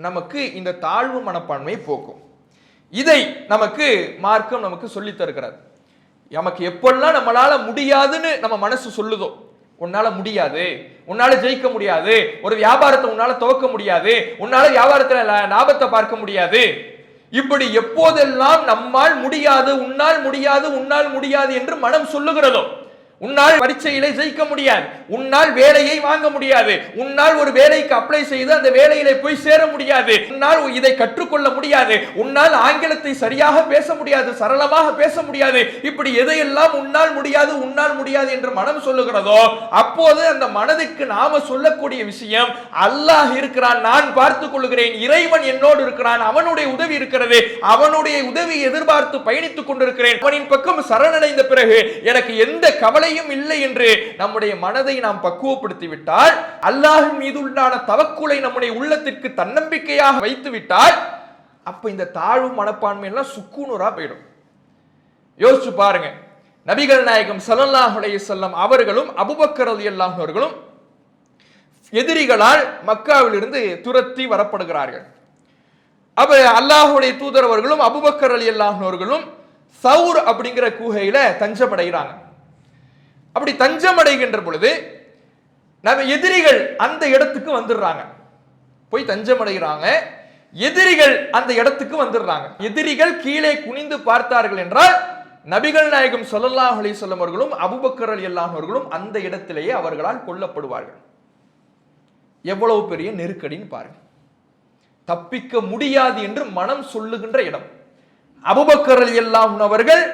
நமக்கு இந்த தாழ்வு மனப்பான்மை போக்கும். இதை நமக்கு மார்க்கம் நமக்கு சொல்லி தருகிறது. நமக்கு எப்பெல்லாம் நம்மளால முடியாதுன்னு நம்ம மனசு சொல்லுதோ, உன்னால முடியாது, உன்னால ஜெயிக்க முடியாது, ஒரு வியாபாரத்தை உன்னால துவக்க முடியாது, உன்னால வியாபாரத்துல லாபத்தை பார்க்க முடியாது, இப்படி எப்போதெல்லாம் நம்மால் முடியாது, உன்னால் முடியாது, உன்னால் முடியாது என்று மனம் சொல்லுகிறதோ, உன்னால் பரீட்சையிலே ஜெயிக்க முடியாது, உன்னால் வேலையை வாங்க முடியாது, உன்னால் ஒரு வேலைக்கு அப்ளை செய்து அந்த வேலையிலே போய் சேர முடியாது, உன்னால் இதை கற்றுக்கொள்ள முடியாது, உன்னால் ஆங்கிலத்தை சரியாக பேச முடியாது, சரளமாக பேச முடியாது, இப்படி எதையெல்லாம் உன்னால் முடியாது, உன்னால் முடியாது என்று மனம் சொல்லுகிறதோ, அப்போது அந்த மனதுக்கு நாம சொல்லக்கூடிய விஷயம், அல்லாஹ் இருக்கிறான், நான் பார்த்துக் கொள்கிறேன், இறைவன் என்னோடு இருக்கிறான், அவனுடைய உதவி இருக்கிறது, அவனுடைய உதவி எதிர்பார்த்து பயணித்துக் கொண்டிருக்கிறேன், அவனின் பக்கம் சரணடைந்த பிறகு எனக்கு எந்த கவலை இல்லை என்று நம்முடைய மனதை நாம் பக்குவப்படுத்தி விட்டால், அல்லாஹ்வின் மீது உண்டான தவக்குலை நம்முடைய உள்ளத்திற்கு தன்னம்பிக்கையாக வைத்து விட்டால், அப்ப இந்த தாழ்வு மனப்பான்மை எல்லாம் சுக்குநூறா போயிடும். யோசிச்சு பாருங்க, நபிகள் நாயகம் ஸல்லல்லாஹு அலைஹி வஸல்லம் அவர்களும் அபூபக்கர் ரலியல்லாஹு அவர்களும் எதிரிகளால் மக்காவிலிருந்து துரத்தி வரப்படுகிறார்கள். அப்ப அல்லாஹ்வுடைய தூதர் அவர்களும் அபூபக்கர் ரலியல்லாஹு அவர்களும் சௌர் அப்படிங்கிற குகையில தஞ்சமடைகிறாங்க. அப்படி தஞ்சம் அடைகின்ற பொழுது நம்ம எதிரிகள் அந்த இடத்துக்கு வந்துடுறாங்க, போய் தஞ்சம் அடைகிறாங்க, எதிரிகள் அந்த இடத்துக்கு வந்துடுறாங்க. எதிரிகள் கீழே குனிந்து பார்த்தார்கள் என்றால் நபிகள் நாயகம் ஸல்லல்லாஹு அலைஹி வஸல்லம் அவர்களும் அபூபக்கர் ரலியல்லாஹு அவர்களும் அந்த இடத்திலேயே அவர்களால் கொல்லப்படுவார்கள். எவ்வளவு பெரிய நெருக்கடின்னு பாருங்க. தப்பிக்க முடியாது என்று மனம் சொல்லுகின்ற இடம். அபூபக்கர் ரலியல்லாஹு அவர்கள்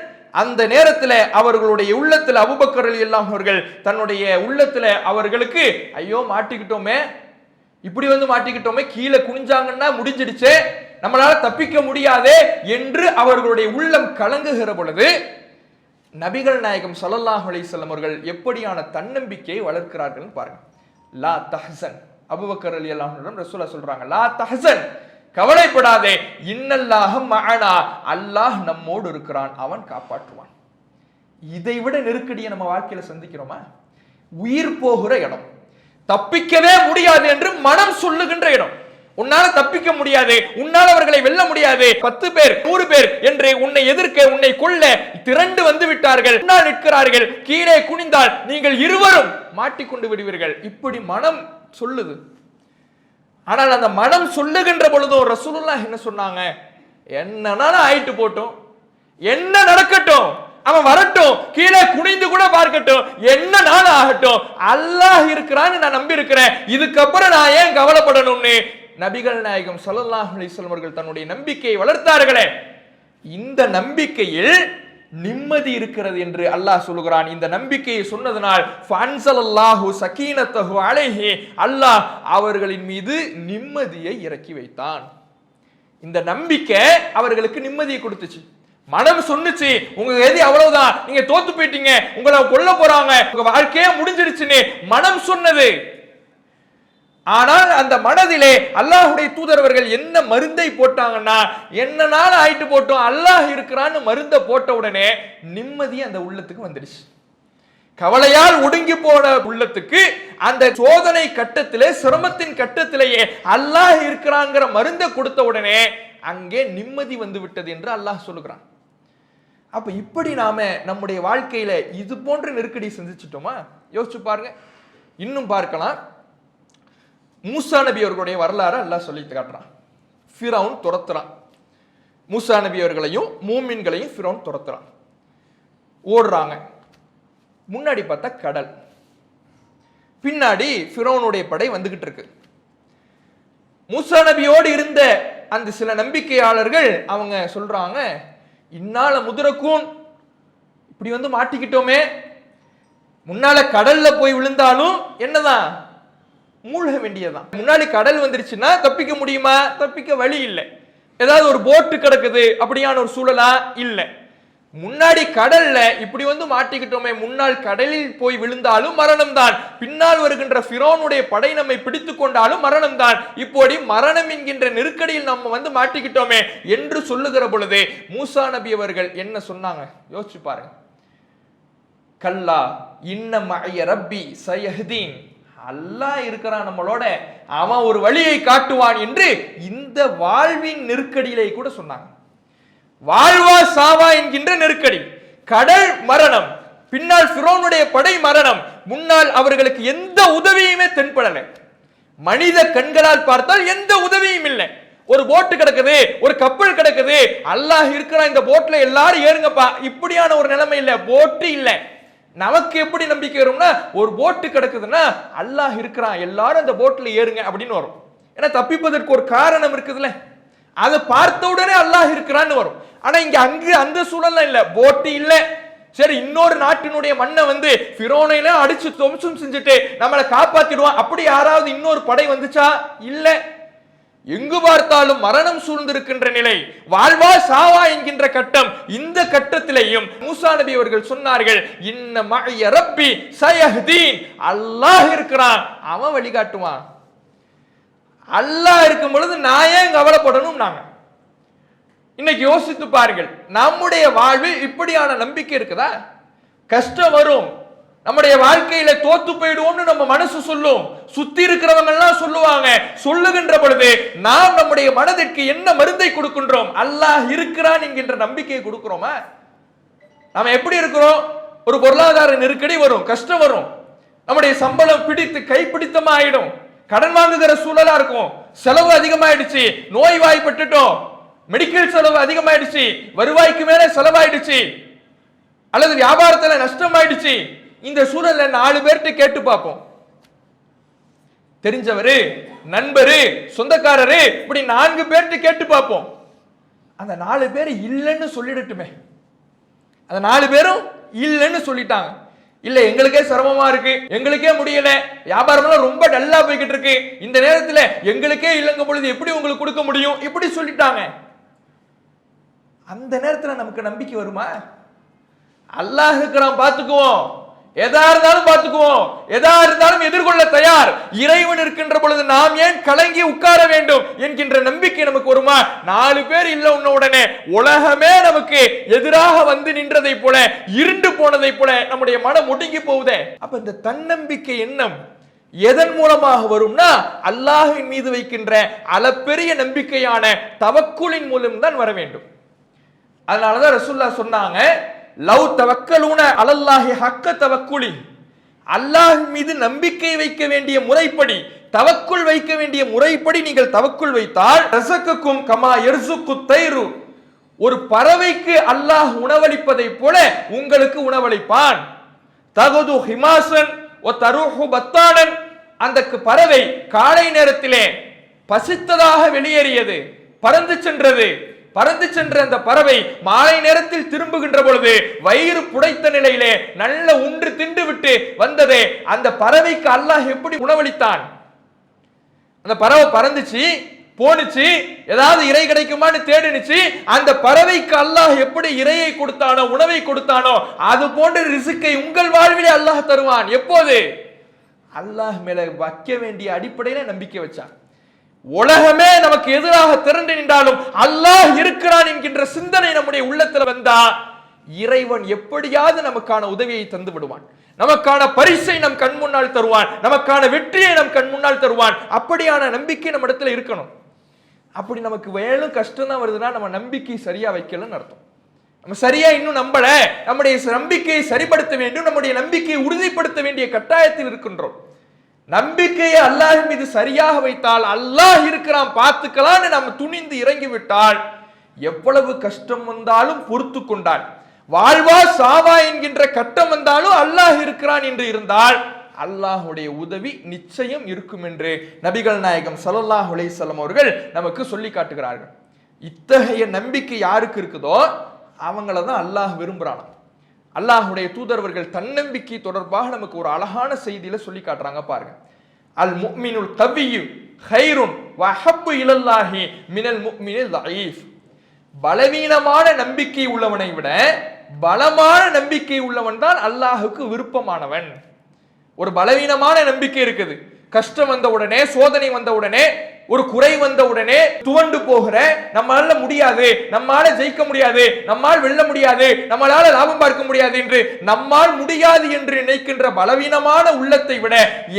அந்த நேரத்தில் அவர்களுடைய உள்ளத்தில், அபூபக்கர் ரலியல்லாஹு அவர்கள் தன்னுடைய உள்ளத்தில் அவர்களுக்கு ஐயோ மாட்டிக்கிட்டோமே, இப்படி வந்து மாட்டிக்கிட்டோமே, கீழே குனிஞ்சாங்கன்னா முடிஞ்சிடுச்சே, நம்மளால தப்பிக்க முடியாதே என்று அவர்களுடைய உள்ளம் கலங்குகிற பொழுது நபிகள் நாயகம் ஸல்லல்லாஹு அலைஹி வஸல்லம் அவர்கள் எப்படியான தன்னம்பிக்கையை வளர்க்கிறார்கள் பாருங்க. லா தஹ்சன், அபூபக்கர் ரலியல்லாஹு அன்ஹு ரசூலுல்லாஹ் சொல்றாங்க, லா தஹ்சன், கவலைப்படாதே, இன்னல்லாஹ மஅனா, அல்லாஹ் நம்மோடு இருக்கிறான், அவன் காப்பாற்றுவான். இதை விட நெருக்கடியை நம்ம வாழ்க்கையில சந்திக்கிறோமா? உயிர் போகிற இடம், தப்பிக்கவே முடியாது என்று மனம் சொல்லுகின்ற இடம். உன்னால தப்பிக்க முடியாது, உன்னால் அவர்களை வெல்ல முடியாது, 10 பேர் 100 பேர் என்று உன்னை எதிர்க்க உன்னை கொல்ல திரண்டு வந்து விட்டார்கள், முன்னால் நிற்கிறார்கள், கீழே குனிந்தால் நீங்கள் இருவரும் மாட்டிக்கொண்டு விடுவீர்கள், இப்படி மனம் சொல்லுது. ஆனால் அந்த மனம் சொல்லுகின்ற பொழுதும் ரசூலுல்லாஹ் என்ன சொன்னாங்க? என்னன்னாலும் ஆயிட்டு போட்டும், என்ன நடக்கட்டும், அவன் வரட்டும், கீழே குனிந்து கூட பார்க்கட்டும், என்ன நாள் ஆகட்டும், அல்லாஹ் இருக்கிறான்னு நான் நம்பி இருக்கிறேன், இதுக்கப்புறம் நான் ஏன் கவலைப்படணும்னு நபிகள் நாயகம் ஸல்லல்லாஹு அலைஹி வஸல்லம் அவர்கள் தன்னுடைய நம்பிக்கையை வளர்த்தார்களே. இந்த நம்பிக்கையில் நிம்மதி இருக்கிறது என்று அல்லாஹ் சொல்கிறான். இந்த நம்பிக்கையை சொன்னதனால் ஃபஅன்ஸலல்லாஹு ஸகீனத்தஹு அலைஹி, அல்லாஹ் அவர்களின் மீது நிம்மதியை இறக்கி வைத்தான். இந்த நம்பிக்கை அவர்களுக்கு நிம்மதியை கொடுத்துச்சு. மனம் சொன்னுச்சு, உங்க எதி அவ்வளவுதான், நீங்க தோத்து போயிட்டீங்க, உங்களை கொல்ல போறாங்க, உங்க வாழ்க்கையே முடிஞ்சிடுச்சுன்னு மனம் சொன்னது. ஆனால் அந்த மனதிலே அல்லாஹ்வுடைய தூதரவர்கள் என்ன மருந்தை போட்டாங்கன்னா, என்னனால ஆயிட்டு போட்டோம், அல்லாஹ் இருக்கிறான்னு மருந்தை போட்ட உடனே நிம்மதி அந்த உள்ளத்துக்கு வந்துடுச்சு. கவலையால் ஒடுங்கி போன உள்ளத்துக்கு அந்த சோதனை கட்டத்திலே, சிரமத்தின் கட்டத்திலேயே அல்லாஹ் இருக்கிறாங்கிற மருந்தை கொடுத்த உடனே அங்கே நிம்மதி வந்து விட்டது என்று அல்லாஹ் சொல்லுகிறான். அப்ப இப்படி நாம நம்முடைய வாழ்க்கையில இது போன்ற நெருக்கடி சந்திச்சிட்டோமா? யோசிச்சு பாருங்க. இன்னும் பார்க்கலாம். மூசா நபி அவர்களுடைய வரலாறு அல்லாஹ் சொல்லி காட்டுறான். ஃபிரௌன் துரத்துறான், மூசா நபி அவர்களையும் மூமின்களையும் ஃபிரௌன் துரத்துறான். ஓடுறாங்க. முன்னாடி பார்த்தா கடல், பின்னாடி ஃபிரௌனுடைய படை வந்துகிட்டு இருக்கு. மூசா நபியோடு இருந்த அந்த சில நம்பிக்கையாளர்கள் அவங்க சொல்றாங்க, இன்னால முதுரக்கூன், இப்படி வந்து மாட்டிக்கிட்டோமே, முன்னால கடல்ல போய் விழுந்தாலும் என்னதான் மூழ்க வேண்டியதான். முன்னாடி கடல் வந்துருச்சுன்னா தப்பிக்க முடியுமா? தப்பிக்க வழி இல்லை. ஏதாவது ஒரு போட்டு கிடக்குது அப்படியான ஒரு சூழலா இல்லை. முன்னாடி கடல்ல இப்படி வந்து மாட்டிக்கிட்டோமே, முன்னால் கடலில் போய் விழுந்தாலும் மரணம் தான், பின்னால் வருகின்ற ஃபிரௌனுடைய படை நம்மை பிடித்து கொண்டாலும் மரணம் தான், இப்படி மரணம் என்கின்ற நெருக்கடியில் நம்ம வந்து மாட்டிக்கிட்டோமே என்று சொல்லுகிற பொழுது மூசா நபி அவர்கள் என்ன சொன்னாங்க யோசிச்சு பாருங்க. கல்லா இன்ன மஅய ரப்பி சயஹ்தீன், அல்லாஹ் இருக்கிறான் நம்மளோட, அவன் ஒரு வழியை காட்டுவான் என்று இந்த வாழ்வின் நெருக்கடியிலே கூட சொன்னாங்க. வாழ்வா சாவா என்கின்ற நெருக்கடி, கடல் மரணம், பின்னால் ஃபிரௌனுடைய படை மரணம், முன்னால் அவர்களுக்கு எந்த உதவியுமே தென்படலை. மனித கண்களால் பார்த்தால் எந்த உதவியும் இல்லை. ஒரு போட்டு கிடக்குது, ஒரு கப்பல் கிடக்குது, அல்லாஹ் இருக்கிறான், இந்த போட்ல எல்லாரும் ஏறுங்கப்பா, இப்படியான ஒரு நிலைமை இல்லை. போட்டு இல்லை. நமக்கு எப்படி நம்பிக்கை வரும்னா, ஒரு போட்டு கிடக்குதுன்னா அல்லாஹ் இருக்கிறான், எல்லாரும் அந்த போட்ல ஏறுங்க அப்படின்னு வரும். ஏன்னா தப்பிப்பதற்கு ஒரு காரணம் இருக்குதுல்ல, அதை பார்த்த உடனே அல்லாஹ் இருக்கிறான்னு வரும். ஆனா இங்க அங்கு அந்த சூழல்ல இல்ல, போட்டு இல்ல. சரி, இன்னொரு நாட்டினுடைய மண்ணை வந்து ஃபிரௌனை அடிச்சு துவம்சம் செஞ்சுட்டு நம்மளை காப்பாத்திடுவான், அப்படி யாராவது இன்னொரு படை வந்துச்சா? இல்ல. எங்கு பார்த்தாலும் மரணம் சூழ்ந்திருக்கின்ற நிலை, வாழ்வா சாவா என்கின்ற கட்டம். இந்த கட்டத்திலேயும் மூசா நபி அவர்கள் சொன்னார்கள், இன்ன மஅய ரப்பி சயஹ்தீன், அல்லாஹ் இருக்கிறான், அவன் வழிகாட்டுவான். அல்லாஹ் இருக்கும் பொழுது நான் ஏன் கவலைப்படணும்? நாங்க இன்னைக்கு யோசித்து பாருங்கள், நம்முடைய வாழ்வில் இப்படியான நம்பிக்கை இருக்குதா? கஷ்டம் வரும், நம்முடைய வாழ்க்கையில தோத்து போயிடுவோம்னு நம்ம மனசு சொல்லும், சுத்தி இருக்கிறவங்க எல்லாம் சொல்லுவாங்க. சொல்லுகின்ற பொழுது நாம் நம்முடைய மனதிற்கு என்ன மருந்தை கொடுக்கின்றோம்? அல்லாஹ் இருக்கிறான் என்கின்ற நம்பிக்கையை கொடுக்கிறோமா? நாம எப்படி இருக்கிறோம்? ஒரு பொருளாதார நெருக்கடி வரும், கஷ்டம் வரும், நம்முடைய சம்பளம் பிடித்து கைப்பிடித்தமா ஆயிடும், கடன் வாங்குகிற சூழலா இருக்கும், செலவு அதிகமாயிடுச்சு, நோய் வாய்ப்பட்டுட்டோம், மெடிக்கல் செலவு அதிகமாயிடுச்சு, வருவாய்க்கு மேல செலவாயிடுச்சு, அல்லது வியாபாரத்துல நஷ்டம் ஆயிடுச்சு. இந்த சூழல்ல 4 பேர்கிட்ட கேட்டு பார்ப்போம். தெரிஞ்சவரு, நண்பரு, சொந்தக்காரரு, இப்படி 4 பேர்கிட்ட கேட்டு பார்ப்போம். அந்த 4 பேர் இல்லைன்னு சொல்லிடட்டுமே. அந்த 4 பேரும் இல்லைன்னு சொல்லிட்டாங்க. இல்ல, எங்களுக்கே சிரமமா இருக்கு, எங்களுக்கே முடியல, வியாபாரம் ரொம்ப டல்லா போய்கிட்டு இருக்கு, இந்த நேரத்துல எங்களுக்கே இல்லைங்க பொழுது எப்படி உங்களுக்கு கொடுக்க முடியும், இப்படி சொல்லிட்டாங்க. அந்த நேரத்துல நமக்கு நம்பிக்கை வருமா? அல்லாஹ் இருக்கிறான், பார்த்துக்குவோம், எதா இருந்தாலும் பார்த்துக்குவோம், எதா இருந்தாலும் எதிர்கொள்ள தயார், இறைவன் இருக்கின்ற பொழுது நாம் ஏன் கலங்கி உட்கார வேண்டும் என்கின்ற நம்பிக்கை நமக்கு வருமா? 4 பேர் இல்ல உடனே உலகமே நமக்கு எதிராக வந்து நின்றதை போல, இருண்டு போனதை போல நம்முடைய மனம் ஒடுங்கி போகுதே. அப்ப இந்த தன்னம்பிக்கை எண்ணம், எதன் மூலமாக வரும்னா அல்லாஹ்வின் மீது வைக்கின்ற அளப்பெரிய நம்பிக்கையான தவக்குலின் மூலம் தான் வர வேண்டும். அதனாலதான் ரசூலுல்லாஹ் சொன்னாங்க, லவ் தவக்கலூன அலல்லாஹி ஹக்க தவக்குலி, அல்லாஹ் மீது நம்பிக்கை வைக்க வேண்டிய முறைப்படி, தவக்குள் வைக்க வேண்டிய முறைப்படி நீங்கள் தவக்குள் வைத்தால் ரஸக்கக்கும் கமா யர்சுக்கு தைரு, ஒரு பறவைக்கு அல்லாஹ் உணவளிப்பதை போல உங்களுக்கு உணவளிப்பான். தகுது ஹிமாசன் ஒ தருஹு பத்தானன், அந்த பறவை காலை நேரத்திலே பசித்ததாக வெளியேறியது, பறந்து சென்றது. பறந்து சென்ற அந்த பறவை மாலை நேரத்தில் திரும்புகின்ற பொழுது வயிறு புடைத்த நிலையிலே நல்ல உண்டு திண்டு விட்டு வந்ததே, அந்த பறவைக்கு அல்லாஹ் எப்படி உணவளித்தான்? அந்த பறவை பறந்துச்சு, போனுச்சு, ஏதாவது இறை கிடைக்குமான்னு தேடினுச்சு. அந்த பறவைக்கு அல்லாஹ் எப்படி இறையை கொடுத்தானோ, உணவை கொடுத்தானோ, அது போன்ற ரிசுக்கை உங்கள் வாழ்விலே அல்லாஹ் தருவான். எப்போது? அல்லாஹ் மேல வைக்க வேண்டிய அடிப்படையில நம்பிக்கை வச்சார். உலகமே நமக்கு எதிராக திரண்டு நின்றாலும் அல்லாஹ் இருக்கிறான் என்கின்ற சிந்தனை நம்முடைய உள்ளத்தில் வந்தா இறைவன் எப்படியாவது நமக்கான உதவியை தந்து விடுவான், நமக்கான பரிசை நம் கண் முன்னால் தருவான், நமக்கான வெற்றியை நம் கண் முன்னால் தருவான். அப்படியான நம்பிக்கை நம்ம இடத்துல இருக்கணும். அப்படி நமக்கு வேலும் கஷ்டம் தான் வருதுன்னா நம்ம நம்பிக்கை சரியா வைக்கலன்னு அர்த்தம். நம்ம சரியா இன்னும் நம்பல, நம்முடைய நம்பிக்கையை சரிப்படுத்த வேண்டும், நம்முடைய நம்பிக்கையை உறுதிப்படுத்த வேண்டிய கட்டாயத்தில் இருக்கின்றோம். நம்பிக்கையை அல்லாஹ் மீது சரியாக வைத்தால் அல்லாஹ் இருக்கிறான் பார்த்துக்கலான்னு நம்ம துணிந்து இறங்கி விட்டால் எவ்வளவு கஷ்டம் வந்தாலும் பொறுத்து கொண்டால், வாழ்வா சாவா என்கின்ற கட்டம் வந்தாலும் அல்லாஹ் இருக்கிறான் என்று இருந்தால் அல்லாஹுடைய உதவி நிச்சயம் இருக்கும் என்று நபிகள் நாயகம் ஸல்லல்லாஹு அலைஹி வஸல்லம் அவர்கள் நமக்கு சொல்லி காட்டுகிறார்கள். இத்தகைய நம்பிக்கை யாருக்கு இருக்குதோ அவங்கள தான் அல்லாஹ் விரும்புறான். அல்லாஹுடைய தூதர்வர்கள் தன்னம்பிக்கை தொடர்பாக நமக்கு ஒரு அழகான செய்தியில சொல்லி காட்டுறாங்க பாருங்க. அல் முஃமினுல் கவிய்யு கைருன் வ அஹப்பு இலல்லாஹி மினல் முஃமினில் தஈஃப், பலவீனமான நம்பிக்கை உள்ளவனை விட பலமான நம்பிக்கை உள்ளவன் தான் அல்லாஹுக்கு விருப்பமானவன். ஒரு பலவீனமான நம்பிக்கை இருக்குது, கஷ்டம் வந்த உடனே, சோதனை வந்த உடனே, ஒரு குறை வந்த உடனே துவண்டு போகிற, நம்மளால முடியாது, நம்மால ஜெயிக்க முடியாது, நம்மால் வெல்ல முடியாது, நம்மளால லாபம் பார்க்க முடியாது என்று நம்மால் முடியாது என்று நினைக்கின்ற பலவீனமான உள்ளத்தை விட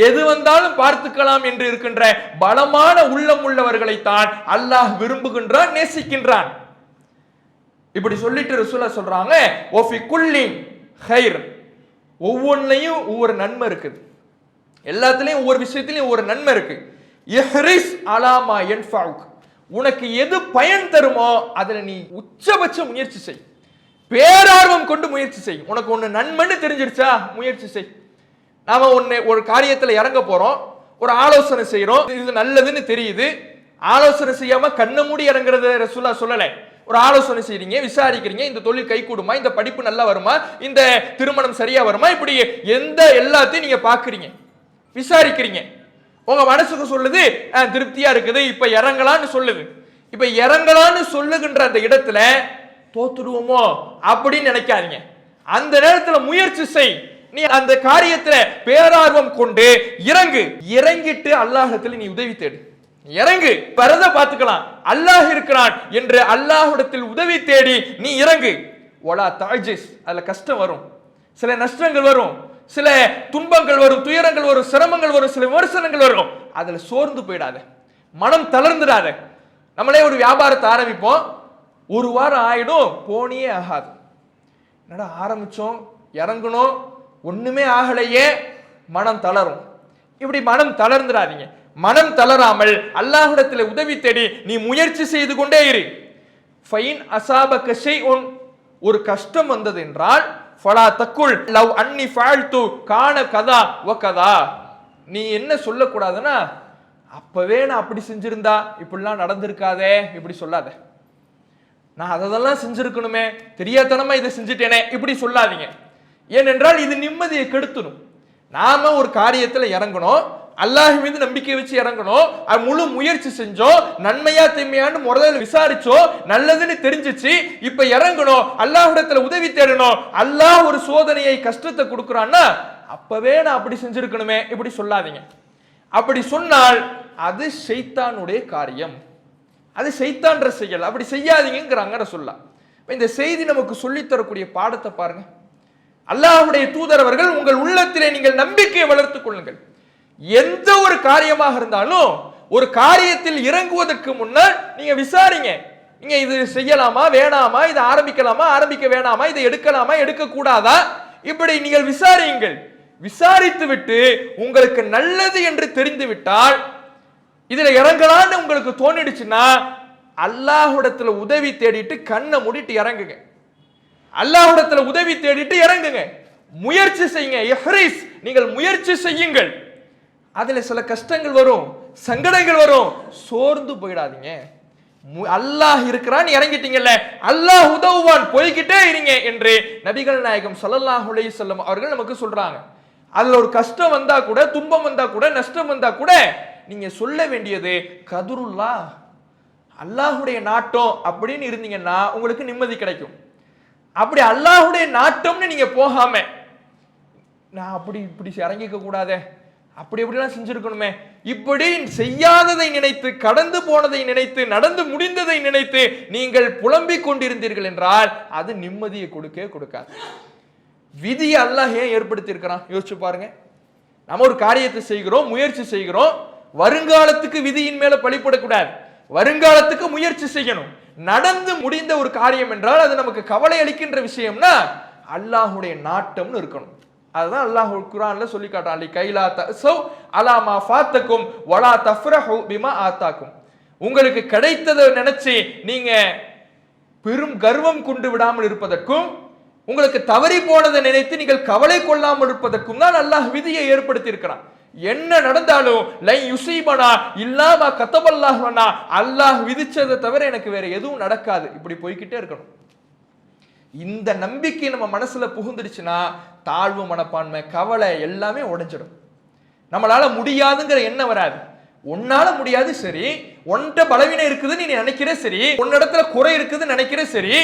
எது வந்தாலும் பார்த்துக்கலாம் என்று இருக்கின்ற பலமான உள்ளம் உள்ளவர்களைத்தான் அல்லாஹ் விரும்புகின்றான், நேசிக்கின்றான். இப்படி சொல்லிட்டு ரசூலுல்லாஹ் சொல்றாங்க, ஒஃபி குல்லின் கைர், ஒவ்வொன்றையும் ஒவ்வொரு நன்மை இருக்குது, எல்லாத்துலயும் ஒவ்வொரு விஷயத்திலையும் ஒவ்வொரு நன்மை இருக்கு. இஹ்ரிஸ் அலாமா யன்ஃபஉக், உனக்கு எது பயன் தருமோ அதுல நீ உச்சபட்ச முயற்சி செய், பேரார்வம் கொண்டு முயற்சி செய். உனக்கு ஒண்ணு நன்மைன்னு தெரிஞ்சிருச்சா முயற்சி செய். நாம ஒரு காரியத்துல இறங்க போறோம், ஒரு ஆலோசனை செய்யறோம், இது நல்லதுன்னு தெரியுது, ஆலோசனை செய்யாம கண்ண மூடி இறங்குறது ரசூலுல்லாஹ் சொல்லல. ஒரு ஆலோசனை செய்றீங்க, விசாரிக்கிறீங்க, இந்த தொழில் கை கூடுமா, இந்த படிப்பு நல்லா வருமா, இந்த திருமணம் சரியா வருமா, இப்படி எந்த எல்லாத்தையும் நீங்க பாக்குறீங்க, விசாரிக்கிறீங்க. உங்க மனசுக்கு சொல்லுது திருப்தியா இருக்குது, இப்ப இறங்கலான்னு சொல்லுது. இப்ப இறங்கலான்னு சொல்லுகின்ற அந்த இடத்துல தோத்துடுவோமோ அப்படின்னு நினைக்காதீங்க. அந்த நேரத்துல முயற்சி செய், நீ அந்த காரியத்துல பேரார்வம் கொண்டு இறங்கு. இறங்கிட்டு அல்லாஹ்விடத்தில் நீ உதவி தேடு, இறங்கு, பரத பார்த்துக்கலாம், அல்லாஹ் இருக்கிறான் என்று அல்லாஹ்விடத்தில் உதவி தேடி நீ இறங்கு. ஒலா தாஜிஸ், அதுல கஷ்டம் வரும், சில நஷ்டங்கள் வரும், சில துன்பங்கள் வரும், துயரங்கள் வரும், சிரமங்கள் வரும், சில விமர்சனங்கள் வரும். அதுல சோர்ந்து போயிடாத, மனம் தளர்ந்துடாத. நம்மளே ஒரு வியாபாரத்தை ஆரம்பிப்போம், ஒரு வாரம் ஆயிடும், போனியே ஆகாது. என்னடா ஆரம்பிச்சோம், இறங்கணும், ஒண்ணுமே ஆகலையே, மனம் தளரும். இப்படி மனம் தளர்ந்துடாதீங்க. மனம் தளராமல் அல்லாஹ்விடத்தில் உதவி தேடி நீ முயற்சி செய்து கொண்டே இரு. ஃபைன் அஸாபக ஷைஉன், ஒரு கஷ்டம் வந்தது என்றால் ஃபலா தக்குல் லவ் அன்னி ஃபஅல்து கான கதா வ கதா, நீ என்ன சொல்லக்கூடாதுன்னா அப்பவே நான் அப்படி செஞ்சிருந்தா இப்படிலாம் நடந்திருக்காதே, இப்படி சொல்லாத. நான் அதெல்லாம் செஞ்சிருக்கணுமே, தெரியாதனமா இதை செஞ்சுட்டேனே, இப்படி சொல்லாதீங்க. ஏனென்றால் இது நிம்மதியை கெடுத்துடும். நாம ஒரு காரியத்துல இறங்கணும், அல்லாஹ் மீது நம்பிக்கை வச்சு இறங்கணும், அது முழு முயற்சி செஞ்சோம், நன்மையா தீமையான்னு முதல்ல விசாரிச்சோம், நல்லதுன்னு தெரிஞ்சிச்சு, இப்ப இறங்கணும், அல்லாஹ்விடத்துல உதவி தேடணும். அல்லாஹ் ஒரு சோதனையை கஷ்டத்தை கொடுக்குறான்னா அப்பவே நான் அப்படி செஞ்சிருக்கணுமே, இப்படி சொல்லாதீங்க. அப்படி சொன்னால் அது ஷைத்தானுடைய காரியம், அது ஷைத்தான்ற செயல், அப்படி செய்யாதீங்கிறாங்க ரசூலுல்லாஹ். இந்த செய்தி நமக்கு சொல்லித் தரக்கூடிய பாடத்தை பாருங்க. அல்லாஹ்வுடைய தூதர் அவர்கள், உங்கள் உள்ளத்திலே நீங்கள் நம்பிக்கையை வளர்த்துக் கொள்ளுங்கள். எந்த ஒரு காரியமாக இருந்தாலும் ஒரு காரியத்தில் இறங்குவதற்கு முன்னால் நீங்க விசாரிங்க. நீங்க இது செய்யலாமா வேணாமா, இது ஆரம்பிக்கலாமா ஆரம்பிக்க வேணாமா, இதை எடுக்கலாமா எடுக்க கூடாதா, இப்படி நீங்கள் விசாரியுங்கள். விசாரித்து விட்டு உங்களுக்கு நல்லது என்று தெரிந்து விட்டால் இதுல இறங்கலான்னு உங்களுக்கு தோணிடுச்சுன்னா அல்லாஹ்விடத்துல உதவி தேடிட்டு கண்ணை மூடிட்டு இறங்குங்க. அல்லாஹ்விடத்துல உதவி தேடிட்டு இறங்குங்க. முயற்சி செய்யுங்க. இஹ்ரிஸ், நீங்கள் முயற்சி செய்யுங்கள். அதுல சில கஷ்டங்கள் வரும், சங்கடங்கள் வரும், சோர்ந்து போயிடாதீங்க. அல்லாஹ் இருக்கிறான், இறங்கிட்டீங்கல்ல, அல்லாஹ் உதவுவான், போய்கிட்டே இருங்க என்று நபிகள் நாயகம் ஸல்லல்லாஹு அலைஹி வஸல்லம் அவர்கள் நமக்கு சொல்றாங்க. அதுல ஒரு கஷ்டம் வந்தா கூட, துன்பம் வந்தா கூட, நஷ்டம் வந்தா கூட நீங்க சொல்ல வேண்டியது கதுருல்லா, அல்லாஹுடைய நாட்டம் அப்படின்னு இருந்தீங்கன்னா உங்களுக்கு நிம்மதி கிடைக்கும். அப்படி அல்லாஹுடைய நாட்டம்னு நீங்க போகாம நான் அப்படி இப்படி இறங்கிக்க கூடாதே, அப்படி எப்படிலாம் செஞ்சிருக்கணுமே, இப்படி செய்யாததை நினைத்து, கடந்து போனதை நினைத்து, நடந்து முடிந்ததை நினைத்து நீங்கள் புலம்பிக் கொண்டிருந்தீர்கள் என்றால் அது நிம்மதியை கொடுக்காது. விதியை அல்லாஹ் ஏன் ஏற்படுத்தி இருக்கிறான் யோசிச்சு பாருங்க. நம்ம ஒரு காரியத்தை செய்கிறோம், முயற்சி செய்கிறோம், வருங்காலத்துக்கு விதியின் மேல பழிப்படக்கூடாது, வருங்காலத்துக்கு முயற்சி செய்யணும். நடந்து முடிந்த ஒரு காரியம் என்றால் அது நமக்கு கவலை அளிக்கின்ற விஷயம்னா அல்லாஹுடைய நாட்டம்னு இருக்கணும். அதுதான் அல்லாஹ் குர்ஆன்ல சொல்லி காட்டான், கைலா தஸவ் அலா மா ஃபாத்தக்கும் வலா தஃப்ரஹு பிமா ஆதாக்கும். உங்களுக்கு கிடைத்ததை நினைச்சு நீங்க பெரும் கர்வம் கொண்டு விடாமல் இருப்பதற்கும், உங்களுக்கு தவறி போனதை நினைத்து நீங்கள் கவலை கொள்ளாமல் இருப்பதற்கும் தான் அல்லாஹ் விதியை ஏற்படுத்தி இருக்கிறான். என்ன நடந்தாலும் லை யுசீபனா இல்லாம கத்தபல்லாஹ் லனா, அல்லாஹ் விதிச்சதை தவிர எனக்கு வேற எதுவும் நடக்காது, இப்படி போய்கிட்டே இருக்கணும். இந்த நம்பிக்கை நம்ம மனசுல புகுந்துடுச்சுன்னா தாழ்வு மனப்பான்மை, கவலை எல்லாமே உடைஞ்சிடும். நம்மளால முடியாதுங்கிற எண்ணம் வராது. உன்னால முடியாது சரி, உன்கிட்ட பலவீனம் இருக்குதுன்னு நீ நினைக்கிற சரி, உன்னிடத்துல குறை இருக்குதுன்னு நினைக்கிற சரி,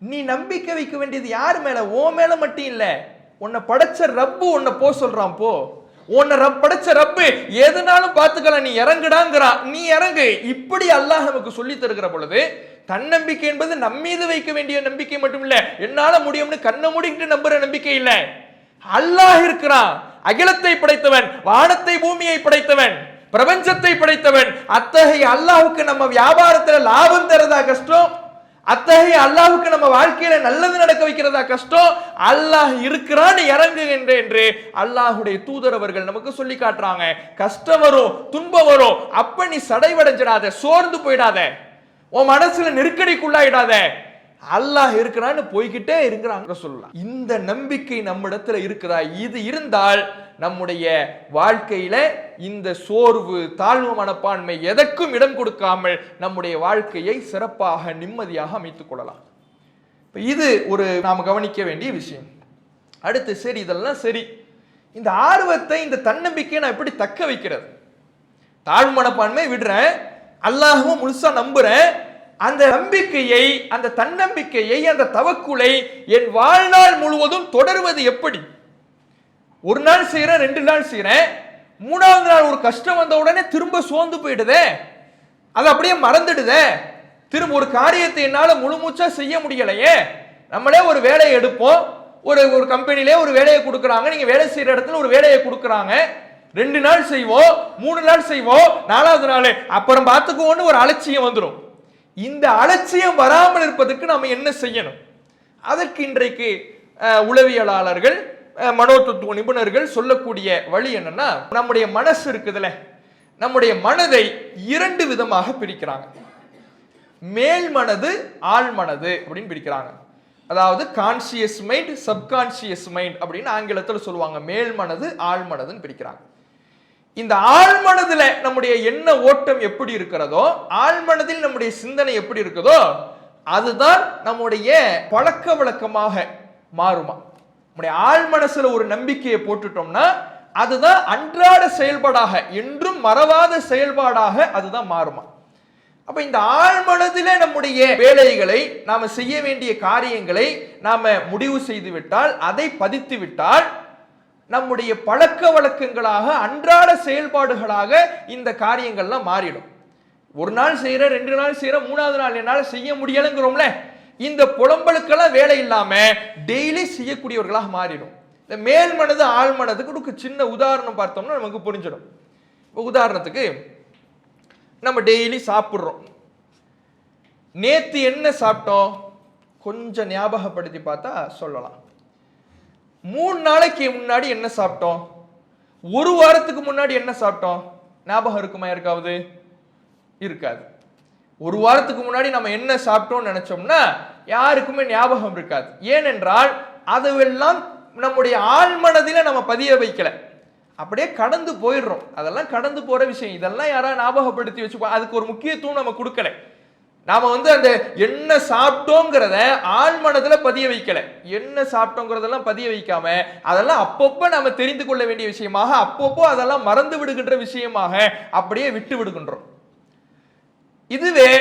நீ நம்பிக்கை வைக்க வேண்டியது யார் மேல? ஓ மேல மட்டும் இல்ல, உன்னை படைச்ச ரப்பு உன்னை போ சொல்றான். போ, உன்னை படைச்ச ரப்பு எதுனாலும் பார்த்துக்கலாம், நீ இறங்குடாங்கிறான், நீ இறங்கு. இப்படி அல்லாஹ் நமக்கு சொல்லி தருகிற பொழுது தன்னம்பிக்கை என்பது நம்மீது வைக்க வேண்டிய நம்பிக்கை மட்டும் இல்ல, என்னால முடியும்னு கண்ணை மூடிக்கிட்டு நம்புற நம்பிக்கை இல்ல. அல்லாஹ் இருக்கிறான், அகிலத்தை படைத்தவன், வானத்தை பூமியை படைத்தவன், பிரபஞ்சத்தை படைத்தவன். அத்தகைய அல்லாஹ்வுக்கு நம்ம வியாபாரத்துல லாபம் தரதா கஷ்டம்? அத்தகைய அல்லாஹ்வுக்கு நம்ம வாழ்க்கையில நல்லது நடக்க வைக்கிறதா கஷ்டம்? அல்லாஹ் இருக்கிறான், இறங்குகின்ற என்று அல்லாஹுடைய தூதர் அவர்கள் நமக்கு சொல்லி காட்டுறாங்க. கஷ்டம் வரும், துன்பம் வரும், அப்ப நீ சடைவடைஞ்சிடாத, சோர்ந்து போயிடாத, உன் மனசுல நெருக்கடிக்குள்ளாயிடாத, அல்லாஹ் இருக்கிறான்னு போய்கிட்டே இருக்கிறாங்க சொல்லலாம். இந்த நம்பிக்கை நம்மிடத்துல இருக்கிறா? இது இருந்தால் நம்முடைய வாழ்க்கையில இந்த சோர்வு, தாழ்வு மனப்பான்மை எதற்கும் இடம் கொடுக்காமல் நம்முடைய வாழ்க்கையை சிறப்பாக நிம்மதியாக அமைத்துக் கொள்ளலாம். இது ஒரு நாம் கவனிக்க வேண்டிய விஷயம். அடுத்து சரி, இதெல்லாம் சரி, இந்த ஆர்வத்தை, இந்த தன்னம்பிக்கையை நான் எப்படி தக்க வைக்கிறது? தாழ்வு மனப்பான்மை விடுறேன், அல்லாஹ்வும் முழுசா நம்புறேன், அந்த நம்பிக்கையை, அந்த தன்னம்பிக்கையை, அந்த தவக்குலை என் வாழ்நாள் முழுவதும் தொடர்வது எப்படி? ஒரு நாள் செய்யறேன், 2 நாள் செய்யறேன், 3வது நாள் ஒரு கஷ்டம் வந்த உடனே திரும்ப சோர்ந்து போயிடுதே, அது அப்படியே மறந்துடுதே, திரும்ப ஒரு காரியத்தை என்னால முழு மூச்சா செய்ய முடியலையே. நம்மளே ஒரு வேலையை எடுப்போம், ஒரு கம்பெனிலே ஒரு வேலையை கொடுக்குறாங்க, நீங்க வேலை செய்யற இடத்துல ஒரு வேலையை கொடுக்குறாங்க, 2 நாள் செய்வோம், 3 நாள் செய்வோம், 4வது நாள் அப்புறம் பார்த்துக்குவோன்னு ஒரு அலட்சியம் வந்துடும். இந்த அலட்சியம் வராமல் இருப்பதற்கு நாம என்ன செய்யணும்? அதற்கு இன்றைக்கு உளவியலாளர்கள், மனோதத்துவ நிபுணர்கள் சொல்லக்கூடிய வழி என்னன்னா, நம்முடைய மனசு இருக்குதுல, நம்முடைய மனதை 2 விதமாக பிரிக்கிறாங்க. மேல் மனது, ஆழ் மனது அப்படின்னு பிரிக்கிறாங்க. அதாவது கான்சியஸ் மைண்ட், சப்கான்சியஸ் மைண்ட் அப்படின்னு ஆங்கிலத்தில் சொல்லுவாங்க. மேல் மனது, ஆழ் மனதுன்னு பிரிக்கிறாங்க. இந்த ஆழ்மனதுல நம்முடைய எண்ண ஓட்டம் எப்படி இருக்கிறதோ, ஆழ்மனதில் நம்முடைய சிந்தனை எப்படி இருக்குதோ, அதுதான் நம்முடைய பழக்க வழக்கமாக மாறுமா. நம்முடைய ஆழ்மனசுல ஒரு நம்பிக்கையை போட்டுட்டோம்னா அதுதான் அன்றாட செயல்பாடாக, என்றும் மறவாத செயல்பாடாக அதுதான் மாறுமா. அப்ப இந்த ஆழ்மனதில நம்முடைய வேலைகளை, நாம செய்ய வேண்டிய காரியங்களை நாம முடிவு செய்து விட்டால், அதை பதித்து விட்டால், நம்முடைய பழக்க வழக்கங்களாக, அன்றாட செயல்பாடுகளாக இந்த காரியங்கள்லாம் மாறிடும். ஒரு நாள் செய்யற, 2 நாள் செய்யற, 3வது நாள் என்னால செய்ய முடியலங்கிறோம்ல, இந்த புலம்பலுக்கெல்லாம் வேலை இல்லாம டெய்லி செய்யக்கூடியவர்களாக மாறிடும். இந்த மேல் மனது ஆழ் மனதுக்கு ஒரு சின்ன உதாரணம் பார்த்தோம்னா நமக்கு புரிஞ்சிடும். இப்போ உதாரணத்துக்கு நம்ம டெய்லி சாப்பிட்றோம். நேத்து என்ன சாப்பிட்டோம் கொஞ்சம் ஞாபகப்படுத்தி பார்த்தா சொல்லலாம். 3 நாளைக்கு முன்னாடி என்ன சாப்பிட்டோம், 1 வாரத்துக்கு முன்னாடி என்ன சாப்பிட்டோம், ஞாபகம் இருக்குமா யாருக்காவது? இருக்காது. 1 வாரத்துக்கு முன்னாடி நம்ம என்ன சாப்பிட்டோம்னு நினைச்சோம்னா யாருக்குமே ஞாபகம் இருக்காது. ஏனென்றால் அதுவெல்லாம் நம்முடைய ஆழ்மனதில நம்ம பதிய வைக்கல, அப்படியே கடந்து போயிடுறோம். அதெல்லாம் கடந்து போற விஷயம். இதெல்லாம் யாராவது ஞாபகப்படுத்தி வச்சுக்கோ, அதுக்கு ஒரு முக்கியத்துவம் நம்ம கொடுக்கல. நாம அந்த என்ன சாப்பிட்டோங்கிறத ஆழ்மனதுல பதிய வைக்கல. என்ன சாப்பிட்டோங்கிறதெல்லாம் பதிய வைக்காம அதெல்லாம் அப்பப்போ நாம தெரிந்து கொள்ள வேண்டிய விஷயமாக, அப்பப்போ அதெல்லாம் மறந்து விடுகின்ற விஷயமாக அப்படியே விட்டு விடுகின்றோம். இதுவே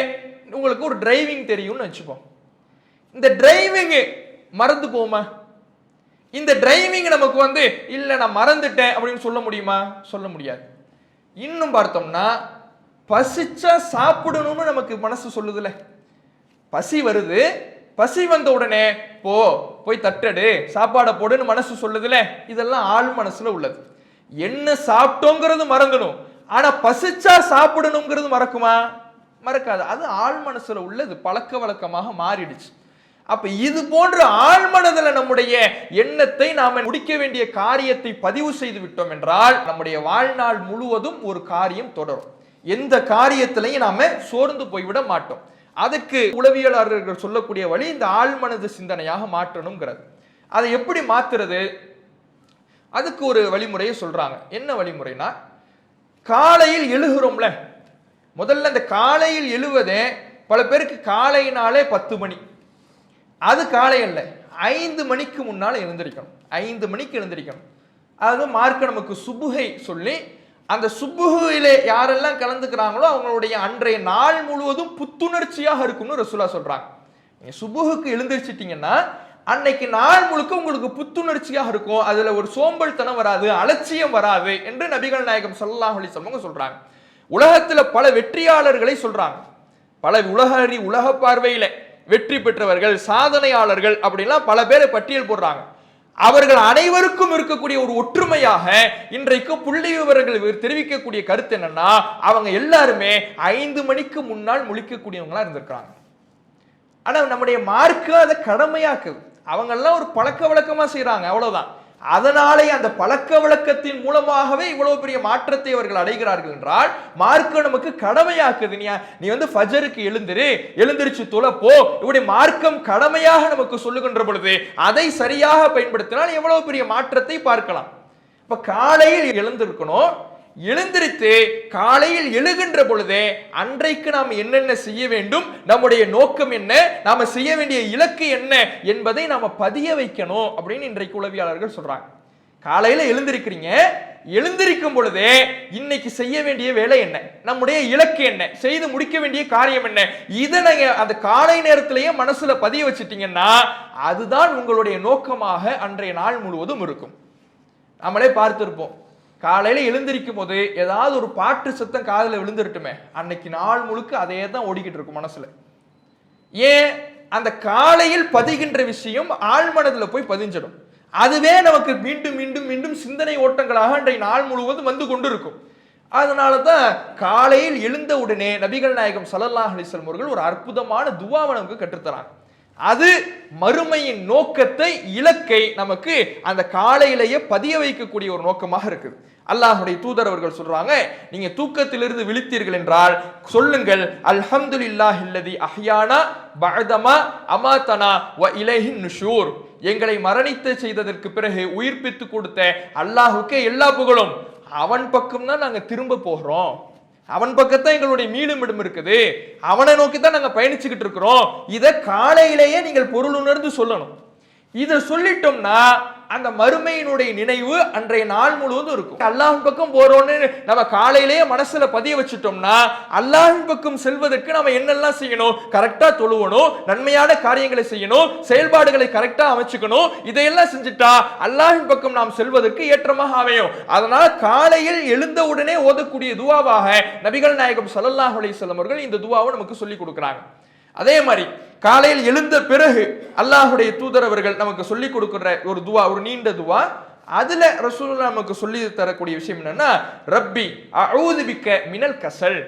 உங்களுக்கு ஒரு டிரைவிங் தெரியும்னு வச்சுப்போம். இந்த டிரைவிங் மறந்து போமா? இந்த டிரைவிங் நமக்கு இல்ல நான் மறந்துட்டேன் அப்படின்னு சொல்ல முடியுமா? சொல்ல முடியாது. இன்னும் பார்த்தோம்னா பசிச்சா சாப்பிடணும்னு நமக்கு மனசு சொல்லுதுல. பசி வருது, பசி வந்த உடனே போய் தட்டடு சாப்பாடை போடுன்னு மனசு சொல்லுதுல. இதெல்லாம் ஆழ் மனசுல உள்ளது. என்ன சாப்பிட்டோங்கிறது மறந்துடும், ஆனா பசிச்சா சாப்பிடணுங்கிறது மறக்குமா? மறக்காது. அது ஆழ் மனசுல உள்ளது, பழக்க வழக்கமாக மாறிடுச்சு. அப்ப இது போன்ற ஆழ்மனதுல நம்முடைய எண்ணத்தை நாம முடிக்க வேண்டிய காரியத்தை பதிவு செய்து விட்டோம் என்றால் நம்முடைய வாழ்நாள் முழுவதும் ஒரு காரியம் தொடரும். எந்த காரியத்திலையும் நாம சோர்ந்து போய்விட மாட்டோம். அதுக்கு உளவியலாளர்கள் சொல்லக்கூடிய வழி இந்த ஆழ்மனது சிந்தனையாக மாற்றணுங்கிறது. அதை எப்படி மாத்துறது? அதுக்கு ஒரு வழிமுறையை சொல்றாங்க. என்ன வழிமுறைனா, காலையில் எழுகிறோம்ல, முதல்ல இந்த காலையில் எழுவதே பல பேருக்கு காலையினாலே 10 மணி. அது காலை அல்ல, 5 மணிக்கு முன்னால எழுந்திருக்கணும். 5 மணிக்கு எழுந்திருக்கணும். அது மார்க்க நமக்கு சுபுகை சொல்லி, அந்த சுபுகிலே யாரெல்லாம் கலந்துக்கிறாங்களோ அவங்களுடைய அன்றைய நாள் முழுவதும் புத்துணர்ச்சியாக இருக்கும்னு ரசூலா சொல்றாங்க. நீங்க சுபுகுக்கு எழுந்திருச்சிட்டீங்கன்னா அன்னைக்கு நாள் முழுக்க உங்களுக்கு புத்துணர்ச்சியாக இருக்கும். அதுல ஒரு சோம்பல்தனம் வராது, அலட்சியம் வராது என்று நபிகள் நாயகம் ஸல்லல்லாஹு அலைஹி வஸல்லம் சொல்றாங்க. உலகத்துல பல வெற்றியாளர்களை சொல்றாங்க. பல உலக பார்வையில வெற்றி பெற்றவர்கள், சாதனையாளர்கள் அப்படின்லாம் பல பேரை பட்டியல் போடுறாங்க. அவர்கள் அனைவருக்கும் இருக்கக்கூடிய ஒரு ஒற்றுமையாக இன்றைக்கு புள்ளி விவரங்கள் தெரிவிக்கக்கூடிய கருத்து என்னன்னா, அவங்க எல்லாருமே 5 மணிக்கு முன்னால் முழிக்கக்கூடியவங்களா இருந்திருக்காங்க. ஆனா நம்முடைய மார்க்க அதை கடமையாக்குது. அவங்க எல்லாம் ஒரு பழக்க வழக்கமா செய்யறாங்க, அவ்வளவுதான். அதனாலே அந்த பழக்க வழக்கத்தின் மூலமாகவே இவ்வளவு பெரிய மாற்றத்தை அவர்கள் அடைகிறார்கள் என்றால் மார்க்கம் நமக்கு கடமையாக்குது. நீ ஃபஜருக்கு எழுந்திருச்சு தொழ போ, இப்படி மார்க்கம் கடமையாக நமக்கு சொல்லுகின்ற பொழுது அதை சரியாக பயன்படுத்தினால் எவ்வளவு பெரிய மாற்றத்தை பார்க்கலாம். இப்ப காலையில் எழுந்திருக்கணும். எழுந்திருத்து காலையில் எழுகின்ற பொழுதே அன்றைக்கு நாம் என்னென்ன செய்ய வேண்டும், நம்முடைய நோக்கம் என்ன, நாம செய்ய வேண்டிய இலக்கு என்ன என்பதை நாம பதிய வைக்கணும் அப்படின்னு இன்றைக்கு உளவியலாளர்கள் சொல்றாங்க. காலையில எழுந்திருக்கிறீங்க, எழுந்திருக்கும் பொழுதே இன்னைக்கு செய்ய வேண்டிய வேலை என்ன, நம்முடைய இலக்கு என்ன, செய்து முடிக்க வேண்டிய காரியம் என்ன, இதை நீங்க அந்த காலை நேரத்திலேயே மனசுல பதிய வச்சிட்டீங்கன்னா அதுதான் உங்களுடைய நோக்கமாக அன்றைய நாள் முழுவதும் இருக்கும். நம்மளே பார்த்திருப்போம், காலையில எழுந்திருக்கும் போது ஏதாவது ஒரு பாட்டு சத்தம் காதுல விழுந்துருட்டுமே, அன்னைக்கு நாள் முழுக்க அதே தான் ஓடிக்கிட்டு இருக்கும் மனசுல. ஏன்? அந்த காலையில் பதிகின்ற விஷயம் ஆழ்மனதுல போய் பதிஞ்சிடும். அதுவே நமக்கு மீண்டும் மீண்டும் மீண்டும் சிந்தனை ஓட்டங்களாக அன்றைய நாள் முழுவதும் வந்து கொண்டு இருக்கும். அதனாலதான் காலையில் எழுந்த உடனே நபிகள் நாயகம் ஸல்லல்லாஹு அலைஹி வஸல்லம் அவர்கள் ஒரு அற்புதமான துஆவை நமக்கு கற்றுத்தராங்க. அது மறுமையின் நோக்கத்தை, இலக்கை நமக்கு அந்த காலையிலேயே பதிய வைக்கக்கூடிய ஒரு நோக்கமாக இருக்குது. அல்லாஹ்வுடைய தூதர் அவர்கள் சொல்றாங்க, நீங்க தூக்கத்திலிருந்து விழித்தீர்கள் என்றால் சொல்லுங்கள், அல்ஹம்துலில்லாஹில்லதி அஹ்யானா பஅதமா அமாதனா வ இலைஹின் நுஷூர். எங்களை மரணித்து செய்ததற்கு பிறகு உயிர்ப்பித்து கொடுத்த அல்லாஹ்வுக்கே எல்லா புகழும். அவன் பக்கம் தான் நாங்க திரும்ப போகிறோம், அவன் பக்கத்தான் எங்களுடைய மீளும் இடம் இருக்குது, அவனை நோக்கி தான் நாங்க பயணிச்சுக்கிட்டு இருக்கிறோம். இதை காலையிலேயே நீங்கள் பொருள் உணர்ந்து சொல்லணும். இதை சொல்லிட்டோம்னா அந்த மறுமையினுடைய நினைவு அன்றைய நாள் முழுவதும் இருக்கும். அல்லாஹ்வின் பக்கம் போறோம்னு நம்ம காலையிலேயே மனசுல பதிய வச்சுட்டோம்னா அல்லாஹ்வின் பக்கம் செல்வதற்கு நம்ம என்னெல்லாம் செய்யணும், கரெக்டா தொழுவணும், நன்மையான காரியங்களை செய்யணும், செயல்பாடுகளை கரெக்டா அமைச்சுக்கணும். இதையெல்லாம் செஞ்சுட்டா அல்லாஹ்வின் பக்கம் நாம் செல்வதற்கு ஏற்றமாக அமையும். அதனால காலையில் எழுந்த உடனே ஓதக்கூடிய துஆவாக நபிகள் நாயகம் ஸல்லல்லாஹு அலைஹி வஸல்லம் அவர்கள் இந்த துஆவை நமக்கு சொல்லி கொடுக்குறாங்க. அதே மாதிரி காலையில் எழுந்த பிறகு அல்லாஹுடைய தூதர் அவர்கள் நமக்கு சொல்லிக் கொடுக்கிற ஒரு துவா, ஒரு நீண்ட துவா. அதுல ரசூலுல்லாஹ் நமக்கு சொல்லி தரக்கூடிய விஷயம் என்னன்னா, ரப்பி அஊது பிக்க மினல் கஸல்,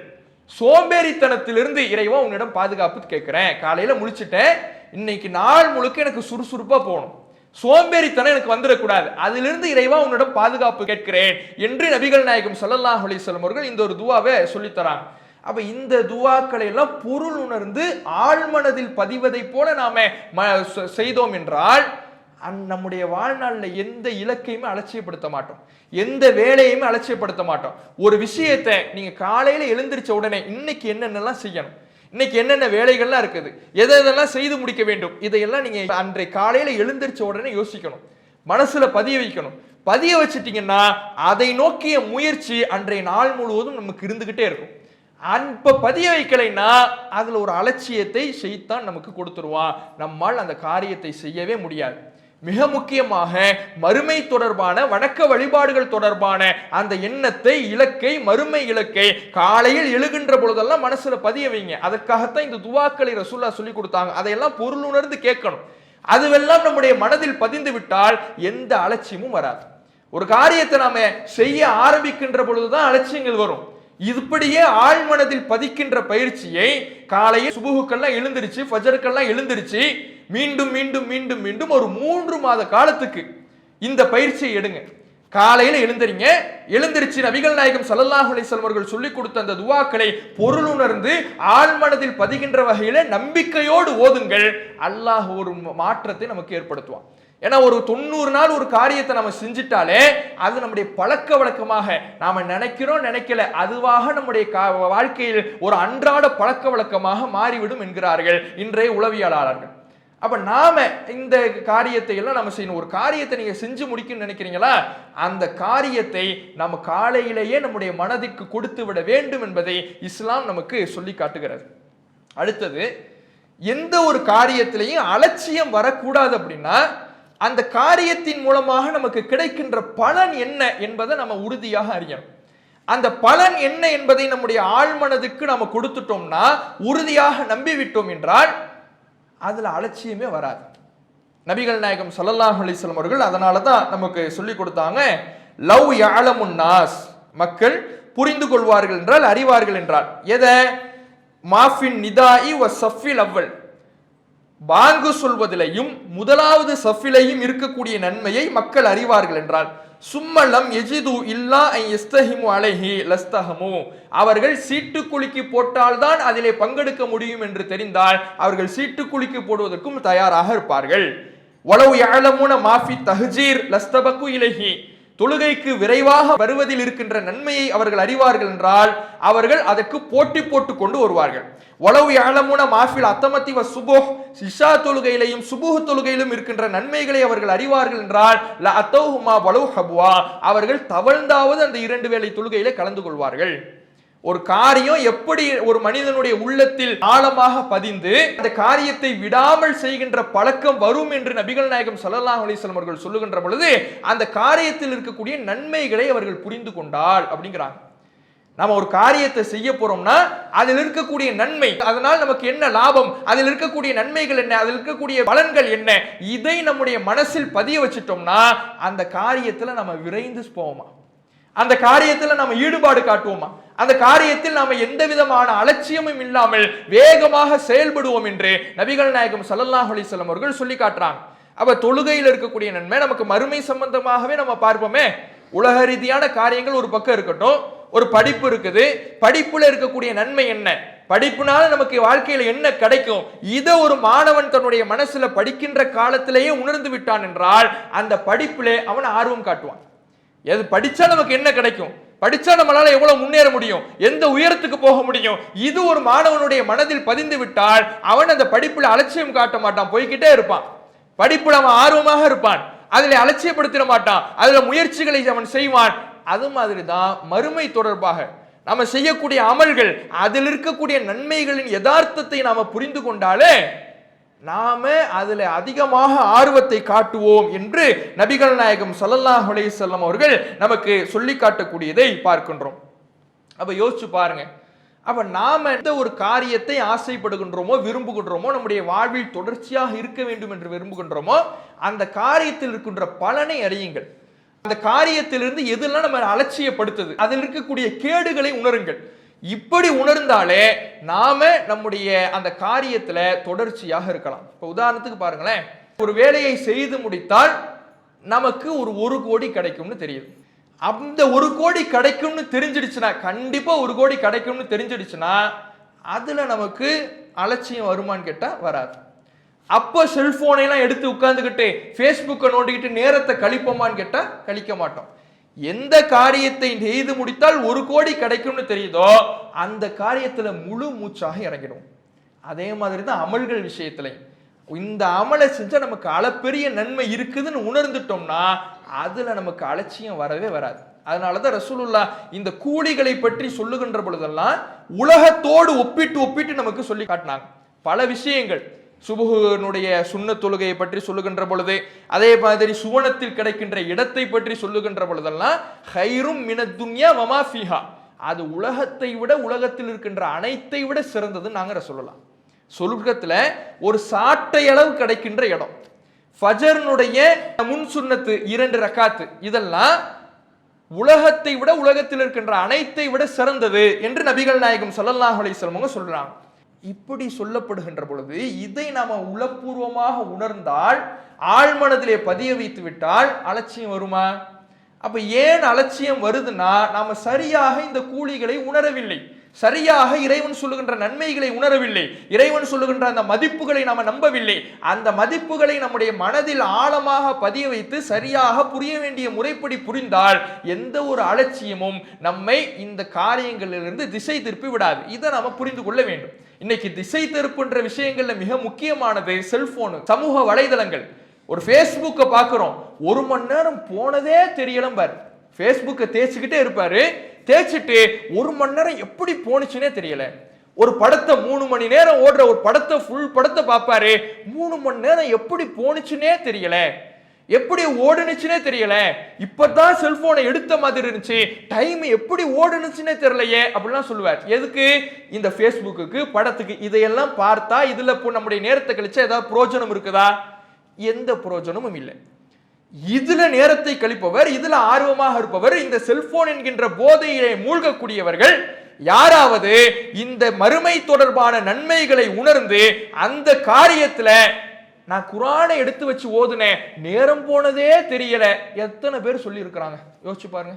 சோம்பேறித்தனத்திலிருந்து இறைவா உன்னிடம் பாதுகாப்பு கேட்கிறேன். காலையில முழிச்சிட்டேன், இன்னைக்கு நாள் முழுக்க எனக்கு சுறுசுறுப்பா போகணும், சோம்பேறித்தனம் எனக்கு வந்துடக்கூடாது, அதிலிருந்து இறைவா உன்னிடம் பாதுகாப்பு கேட்கிறேன் என்று நபிகள் நாயகம் ஸல்லல்லாஹு அலைஹி வஸல்லம் அவர்கள் இந்த ஒரு துவாவை சொல்லித்தராங்க. அப்ப இந்த துவாக்களை எல்லாம் பொருள் உணர்ந்து ஆழ்மனதில் பதிவதை போல நாம செய்தோம் என்றால் நம்முடைய வாழ்நாளில் எந்த இலக்கையுமே அலட்சியப்படுத்த மாட்டோம், எந்த வேலையுமே அலட்சியப்படுத்த மாட்டோம். ஒரு விஷயத்தை நீங்க காலையில எழுந்திருச்ச உடனே இன்னைக்கு என்னென்னலாம் செய்யணும், இன்னைக்கு என்னென்ன வேலைகள்லாம் இருக்குது, எதெல்லாம் செய்து முடிக்க வேண்டும், இதையெல்லாம் நீங்க அன்றைய காலையில எழுந்திருச்ச உடனே யோசிக்கணும், மனசுல பதிய வைக்கணும். பதிய வச்சுட்டீங்கன்னா அதை நோக்கிய முயற்சி அன்றைய நாள் முழுவதும் நமக்கு இருந்துகிட்டே இருக்கும். அப்ப பதிய வைக்கலைன்னா அதுல ஒரு அலட்சியத்தை செய்தான் நமக்கு கொடுத்துருவான், நம்மால் அந்த காரியத்தை செய்யவே முடியாது. மிக முக்கியமாக மறுமை தொடர்பான வணக்க வழிபாடுகள் தொடர்பான அந்த எண்ணத்தை, இலக்கை, மறுமை இலக்கை காலையில் எழுகின்ற பொழுதெல்லாம் மனசுல பதிய வைங்க. அதற்காகத்தான் இந்த துவாக்களை ரசூலுல்லாஹ் சொல்லி கொடுத்தாங்க. அதையெல்லாம் பொருள் உணர்ந்து கேட்கணும். அதுவெல்லாம் நம்முடைய மனதில் பதிந்து விட்டால் எந்த அலட்சியமும் வராது. ஒரு காரியத்தை நாம செய்ய ஆரம்பிக்கின்ற பொழுதுதான் அலட்சியங்கள் வரும். இப்படியே ஆழ்மனதில் பதிக்கின்ற பயிற்சியை காலையில் சுபுகுக்கெல்லாம் எழுந்திருச்சு, ஃபஜருக்கெல்லாம் எழுந்திருச்சு, மீண்டும் மீண்டும் மீண்டும் மீண்டும் ஒரு 3 மாத காலத்துக்கு இந்த பயிற்சியை எடுங்க. காலையில எழுந்திரிங்க, எழுந்திருச்சு நபிகள் நாயகம் ஸல்லல்லாஹு அலைஹி வஸல்லம் அவர்கள் சொல்லிக் கொடுத்த அந்த துவாக்களை பொருள் உணர்ந்து ஆழ்மனதில் பதிகின்ற வகையில நம்பிக்கையோடு ஓதுங்கள். அல்லாஹ் ஒரு மாற்றத்தை நமக்கு ஏற்படுத்துவான். ஏன்னா ஒரு 90 நாள் ஒரு காரியத்தை நம்ம செஞ்சிட்டாலே அது நம்முடைய பழக்க வழக்கமாக நாம நினைக்கல, அதுவாக நம்முடைய வாழ்க்கையில் ஒரு அன்றாட பழக்க வழக்கமாக மாறிவிடும் என்கிறார்கள் இன்றைய உளவியலாளர்கள். அப்ப நாம இந்த காரியத்தை எல்லாம் நம்ம செய்யணும். ஒரு காரியத்தை நீங்க செஞ்சு முடிக்கணும்னு நினைக்கிறீங்களா, அந்த காரியத்தை நம்ம காலையிலேயே நம்முடைய மனதிற்கு கொடுத்து விட வேண்டும் என்பதை இஸ்லாம் நமக்கு சொல்லி காட்டுகிறது. அடுத்தது, எந்த ஒரு காரியத்திலையும் அலட்சியம் வரக்கூடாது. அப்படின்னா அந்த காரியத்தின் மூலமாக நமக்கு கிடைக்கின்ற பலன் என்ன என்பதை நம்ம உறுதியாக அறியணும். அந்த பலன் என்ன என்பதை நம்முடைய ஆழ்மனதுக்கு நம்ம கொடுத்துட்டோம்னா, உறுதியாக நம்பிவிட்டோம் என்றால் அதுல அலட்சியமே வராது. நபிகள் நாயகம் ஸல்லல்லாஹு அலைஹி வஸல்லம் அவர்கள் அதனால தான் நமக்கு சொல்லி கொடுத்தாங்க, லவ் யஅலமுன் நாஸ், மக்கள் புரிந்து கொள்வார்கள் என்றால், அறிவார்கள் என்றால் எதை, மாஃபின் நிதாஇ வ ஸஃபில் அவ்வல், பாங்கு சொல்வதிலையும் முதலாவது சஃபிலையும் இருக்கக்கூடிய நன்மையை மக்கள் அறிவார்கள் என்றால், சும்மலம் எஜிது இல்லா யஸ்தஹிமு அலைஹி லஸ்தஹமு, அவர்கள் சீட்டுக்குலுக்கி போட்டால்தான் அதிலே பங்கெடுக்க முடியும் என்று தெரிந்தால் அவர்கள் சீட்டுக்குலுக்கி போடுவதற்கும் தயாராக இருப்பார்கள். வலவ் யஅலமுன மாஃபி தஹ்ஜீர் லஸ்தபகு இலைஹி, தொழுகைக்கு விரைவாக வருவதில் இருக்கின்ற நன்மையை அவர்கள் அறிவார்கள் என்றால் அவர்கள் அதற்கு போட்டி போட்டு கொண்டு வருவார்கள். வலவ் யஅலமுன மாஃபில் அத்தமத்தி வ சுபுஹ், இஷா தொழுகையிலும் சுபுஹ் தொழுகையிலும் இருக்கின்ற நன்மைகளை அவர்கள் அறிவார்கள் என்றால் ல அத்தௌஹுமா வலவ் ஹப்வா, அவர்கள் தவழ்ந்தாவது அந்த 2 வேளை தொழுகையிலே கலந்து கொள்வார்கள். ஒரு காரியம் எப்படி ஒரு மனிதனுடைய உள்ளத்தில் ஆழமாக பதிந்து அந்த காரியத்தை விடாமல் செய்கின்ற பழக்கம் வரும் என்று நபிகள் நாயகம் ஸல்லல்லாஹு அலைஹி வஸல்லம் அவர்கள் சொல்லுகின்ற பொழுது அந்த காரியத்தில் இருக்கக்கூடிய நன்மைகளை அவர்கள் புரிந்து கொண்டால் அப்படிங்கிறாங்க. நம்ம ஒரு காரியத்தை செய்ய போறோம்னா அதில் இருக்கக்கூடிய நன்மை, அதனால் நமக்கு என்ன லாபம், அதில் இருக்கக்கூடிய நன்மைகள் என்ன, அதில் இருக்கக்கூடிய பலன்கள் என்ன, இதை நம்முடைய மனசில் பதிய வச்சிட்டோம்னா அந்த காரியத்துல நம்ம விரைந்து போவோமா, அந்த காரியத்தில் நாம ஈடுபாடு காட்டுவோமா, அந்த காரியத்தில் நாம எந்த விதமான அலட்சியமும் இல்லாமல் வேகமாக செயல்படுவோம் என்று நபிகள் நாயகம் ஸல்லல்லாஹு அலைஹி வஸல்லம் அவர்கள் சொல்லி காட்டுறாங்க. அப்ப தொழுகையில் இருக்கக்கூடிய நன்மை நமக்கு மறுமை சம்பந்தமாகவே நம்ம பார்ப்போமே. உலக ரீதியான காரியங்கள் ஒரு பக்கம் இருக்கட்டும், ஒரு படிப்பு இருக்குது, படிப்புல இருக்கக்கூடிய நன்மை என்ன, படிப்புனால நமக்கு வாழ்க்கையில என்ன கிடைக்கும், இதை ஒரு மாணவன் தன்னுடைய மனசுல படிக்கின்ற காலத்திலேயே உணர்ந்து விட்டான் என்றால் அந்த படிப்பிலே அவன் ஆர்வம் காட்டுவான். எது படிச்சா நமக்கு என்ன கிடைக்கும், படிச்சா நம்மளால எவ்வளவு முன்னேற முடியும், எந்த உயரத்துக்கு போக முடியும், இது ஒரு மாணவனுடைய மனதில் பதிந்து விட்டால் அவன் அந்த படிப்புல அலட்சியம் காட்ட மாட்டான், போய்கிட்டே இருப்பான். படிப்புல அவன் ஆர்வமாக இருப்பான், அதில் அலட்சியப்படுத்திட மாட்டான், அதுல முயற்சிகளை அவன் செய்வான். அது மாதிரி தான் மறுமை தொடர்பாக நாம செய்யக்கூடிய அமல்கள், அதில் இருக்கக்கூடிய நன்மைகளின் யதார்த்தத்தை நாம புரிந்து கொண்டாலே நாம அதுல அதிகமாக ஆர்வத்தை காட்டுவோம் என்று நபிகள் நாயகம் ஸல்லல்லாஹு அலைஹி வஸல்லம் அவர்கள் நமக்கு சொல்லி காட்டக்கூடியதை பார்க்கின்றோம். அப்ப யோசிச்சு பாருங்க, அப்ப நாம எந்த ஒரு காரியத்தை ஆசைப்படுகின்றோமோ விரும்புகின்றோமோ நம்முடைய வாழ்வில் தொடர்ச்சியாக இருக்க வேண்டும் என்று விரும்புகின்றோமோ அந்த காரியத்தில் இருக்கின்ற பலனை அறியுங்கள். அந்த காரியத்திலிருந்து எதெல்லாம் நம்ம அலட்சியப்படுத்துது, அதில் இருக்கக்கூடிய கேடுகளை உணருங்கள். இப்படி உணர்ந்தாலே நாம நம்முடைய அந்த காரியத்துல தொடர்ச்சியாக இருக்கலாம். இப்ப உதாரணத்துக்கு பாருங்களேன், ஒரு வேலையை செய்து முடித்தால் நமக்கு ஒரு கோடி கிடைக்கும்னு தெரியுது. அந்த 1 கோடி கிடைக்கும்னு தெரிஞ்சிடுச்சுன்னா, கண்டிப்பா 1 கோடி கிடைக்கும்னு தெரிஞ்சிடுச்சுன்னா அதுல நமக்கு அலட்சியம் வருமான்னு கேட்டா வராது. அப்போ செல்போனை எல்லாம் எடுத்து உட்கார்ந்துகிட்டு ஃபேஸ்புக்கை நோண்டிக்கிட்டு நேரத்தை கழிப்போமான்னு கேட்டா கழிக்க மாட்டோம். எந்த காரியத்தை செய்து முடித்தால் 1 கோடி கிடைக்கும்னு தெரியுதோ அந்த காரியத்துல முழு மூச்சாக இறங்கிடும். அதே மாதிரி தான் அமல்கள் விஷயத்துல, இந்த அமலை செஞ்சா நமக்கு அளப்பெரிய நன்மை இருக்குதுன்னு உணர்ந்துட்டோம்னா அதுல நமக்கு அலட்சியம் வரவே வராது. அதனாலதான் ரசூலுல்லாஹ் இந்த கூலிகளை பற்றி சொல்லுகின்ற பொழுதெல்லாம் உலகத்தோடு ஒப்பிட்டு நமக்கு சொல்லி காட்டினாங்க. பல விஷயங்கள், சுபுஹனுடைய சுன்னத் தொழுகையை பற்றி சொல்லுகின்ற பொழுது, அதே மாதிரி சுவனத்தில் கிடைக்கின்ற இடத்தை பற்றி சொல்லுகின்ற பொழுதெல்லாம் ஹைரும் மினத் துன்யா வமா ஃபீஹா, அது உலகத்தை விட உலகத்தில் இருக்கின்ற அனைத்தை விட சிறந்ததுன்னு நாங்க சொல்லலாம். சொர்க்கத்துல ஒரு சாட்டை அளவு கிடைக்கின்ற இடம், ஃபஜர்னுடைய முன் சுன்னத்து 2 ரக்காத்து, இதெல்லாம் உலகத்தை விட உலகத்தில் இருக்கின்ற அனைத்தை விட சிறந்தது என்று நபிகள் நாயகம் ஸல்லல்லாஹு அலைஹி வஸல்லம் சொல்றாங்க. இப்படி சொல்லப்படுகின்ற பொழுது இதை நாம உளப்பூர்வமாக உணர்ந்தால், ஆழ்மனதிலே பதிய வைத்து விட்டால் அலட்சியம் வருமா? அப்ப ஏன் அலட்சியம் வருதுன்னா, நாம சரியாக இந்த கூலிகளை உணரவில்லை, சரியாக இறைவன் சொல்லுகின்ற நன்மைகளை உணரவில்லை, இறைவன் சொல்லுகின்ற அந்த மதிப்புகளை நாம நம்பவில்லை. அந்த மதிப்புகளை நம்முடைய மனதில் ஆழமாக பதிய வைத்து சரியாக புரிய வேண்டிய முறைப்படி புரிந்தால் எந்த ஒரு அலட்சியமும் நம்மை இந்த காரியங்களிலிருந்து திசை திருப்பி விடாது. இதை நாம புரிந்து கொள்ள வேண்டும். இன்னைக்கு திசை திருப்புன்ற விஷயங்கள்ல மிக முக்கியமானது செல்போனு, சமூக வலைதளங்கள். ஒரு ஃபேஸ்புக்கை பார்க்கிறோம், 1 மணி நேரம் போனதே தெரியலாம் பாரு. ஃபேஸ்புக்கை தேய்ச்சிக்கிட்டே இருப்பாரு, தேய்ச்சிட்டு 1 மணி நேரம் எப்படி போனுச்சுன்னே தெரியல. ஒரு படத்தை 3 மணி நேரம் ஓடுற ஒரு படத்தை, ஃபுல் படத்தை பார்ப்பாரு, 3 மணி நேரம் எப்படி போனுச்சுன்னே தெரியல, எப்படி ஓடுனுச்சுன்னே தெரியல, இப்பதான் செல்போனை எடுத்த மாதிரி இருந்துச்சு, டைம் எப்படி ஓடுனுச்சுன்னே தெரியலையே அப்படிலாம் சொல்லுவார். எதுக்கு? இந்த ஃபேஸ்புக்கு, படத்துக்கு. இதையெல்லாம் பார்த்தா இதுல நம்முடைய நேரத்தை கழிச்சா ஏதாவது பிரயோஜனம் இருக்குதா? எந்த பிரயோஜனமும் இல்லை. இதுல நேரத்தை கழிப்பவர், இதுல ஆர்வமாக இருப்பவர், இந்த செல்போன் என்கின்ற போதையிலே மூழ்கக்கூடியவர்கள் யாராவது இந்த மறுமை தொடர்பான நன்மைகளை உணர்ந்து அந்த காரியத்துல நான் குர்ஆனை எடுத்து வச்சு ஓதுனேன், நேரம் போனதே தெரியல, எத்தனை பேர் சொல்லி இருக்கிறாங்க? யோசிச்சு பாருங்க.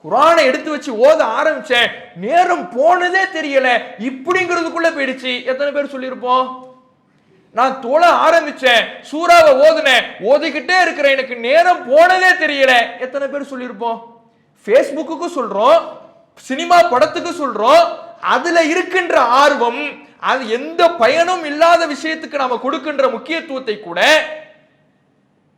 குர்ஆனை எடுத்து வச்சு ஓத ஆரம்பிச்சேன், நேரம் போனதே தெரியல, இப்படிங்கிறதுக்குள்ள போயிடுச்சு, எத்தனை பேர் சொல்லியிருப்போம்? நான் தொழ ஆரம்பிச்சேன், சூறாவை ஓதுனேன், ஓதிக்கிட்டே இருக்கிறேன், எனக்கு நேரம் போனதே தெரியல, எத்தனை பேர் சொல்லியிருப்போம்? ஃபேஸ்புக்கு சொல்றோம், சினிமா படத்துக்கு சொல்றோம், அதுல இருக்கின்ற ஆர்வம், அது எந்த பயனும் இல்லாத விஷயத்துக்கு நாம கொடுக்கின்ற முக்கியத்துவத்தை கூட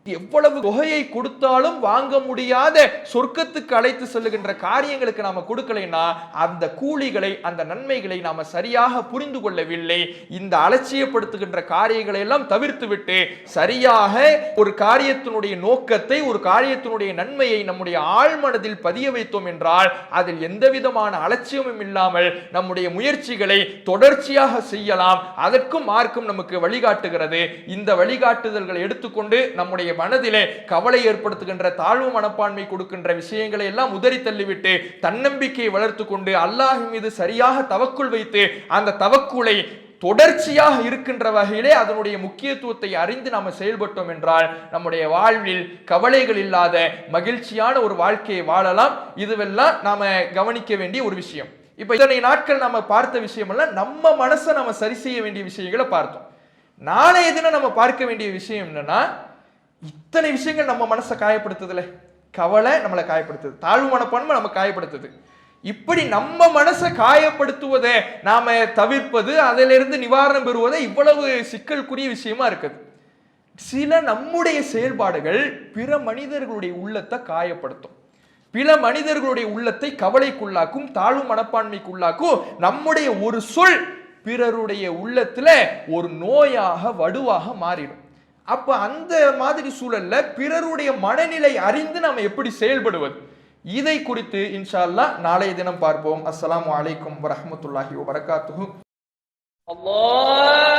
எவ்வளவு தொகையை கொடுத்தாலும் வாங்க முடியாத சொர்க்கத்துக்கு அழைத்து செல்லுகின்ற காரியங்களுக்கு நாம கொடுக்கலைன்னா அந்த கூலிகளை, அந்த நன்மைகளை நாம சரியாக புரிந்து கொள்ளவில்லை. இந்த அலட்சியப்படுத்துகின்ற காரியங்களை எல்லாம் தவிர்த்து விட்டு சரியாக ஒரு காரியத்தினுடைய நோக்கத்தை, ஒரு காரியத்தினுடைய நன்மையை நம்முடைய ஆழ்மனதில் பதிய வைத்தோம் என்றால் அதில் எந்த விதமான அலட்சியமும் இல்லாமல் நம்முடைய முயற்சிகளை தொடர்ச்சியாக செய்யலாம். அதற்கும் மார்க்கம் நமக்கு வழிகாட்டுகிறது. இந்த வழிகாட்டுதல்களை எடுத்துக்கொண்டு நம்முடைய மனதிலே கவலை ஏற்படுத்துகின்ற, தாழ்வு மனப்பான்மை கொடுக்கின்ற விஷயங்களை எல்லாம் உதறி தள்ளிவிட்டு தன்னம்பிக்கையை வளர்த்து கொண்டு அல்லாஹ் மீது சரியாக தவக்குள் வைத்து அந்த தவக்குலை தொடர்ச்சியாக இருக்கின்ற வகையிலே அதனுடைய முக்கியத்துவத்தை அறிந்து நாம செயல்பட்டோம் என்றால் நம்முடைய வாழ்வில் கவலைகள் இல்லாத மகிழ்ச்சியான ஒரு வாழ்க்கையை வாழலாம். இதுவெல்லாம் நாம கவனிக்க வேண்டிய ஒரு விஷயம். இப்ப இத்தனை நாட்கள் நாம பார்த்த விஷயம் எல்லாம் நம்ம மனசை நம்ம சரி செய்ய வேண்டிய விஷயங்களை பார்த்தோம். நாளைய தினம் நம்ம பார்க்க வேண்டிய விஷயம் என்னன்னா, இத்தனை விஷயங்கள் நம்ம மனசை காயப்படுத்துதுல, கவலை நம்மளை காயப்படுத்துது, தாழ்வு மனப்பான்மை நம்ம காயப்படுத்துது. இப்படி நம்ம மனசை காயப்படுத்துவதை நாம தவிர்ப்பது, அதிலிருந்து நிவாரணம் பெறுவதை இவ்வளவு சிக்கலுக்குரிய விஷயமா இருக்குது. சில நம்முடைய செயல்பாடுகள் பிற மனிதர்களுடைய உள்ளத்தை காயப்படுத்தும், பிற மனிதர்களுடைய உள்ளத்தை கவலைக்குள்ளாக்கும், தாழ்வு மனப்பான்மைக்குள்ளாக்கும். நம்முடைய ஒரு சொல் பிறருடைய உள்ளத்துல ஒரு நோயாக, வடுவாக மாறிடும். அப்ப அந்த மாதிரி சூழல்ல பிறருடைய மனநிலை அறிந்து நாம எப்படி செயல்படுவது? இதை குறித்து இன்ஷா அல்லாஹ் நாளைய தினம் பார்ப்போம். அஸ்ஸலாமு அலைக்கும் வரஹ்மத்துல்லாஹி வபரகாத்துஹு. அல்லாஹ்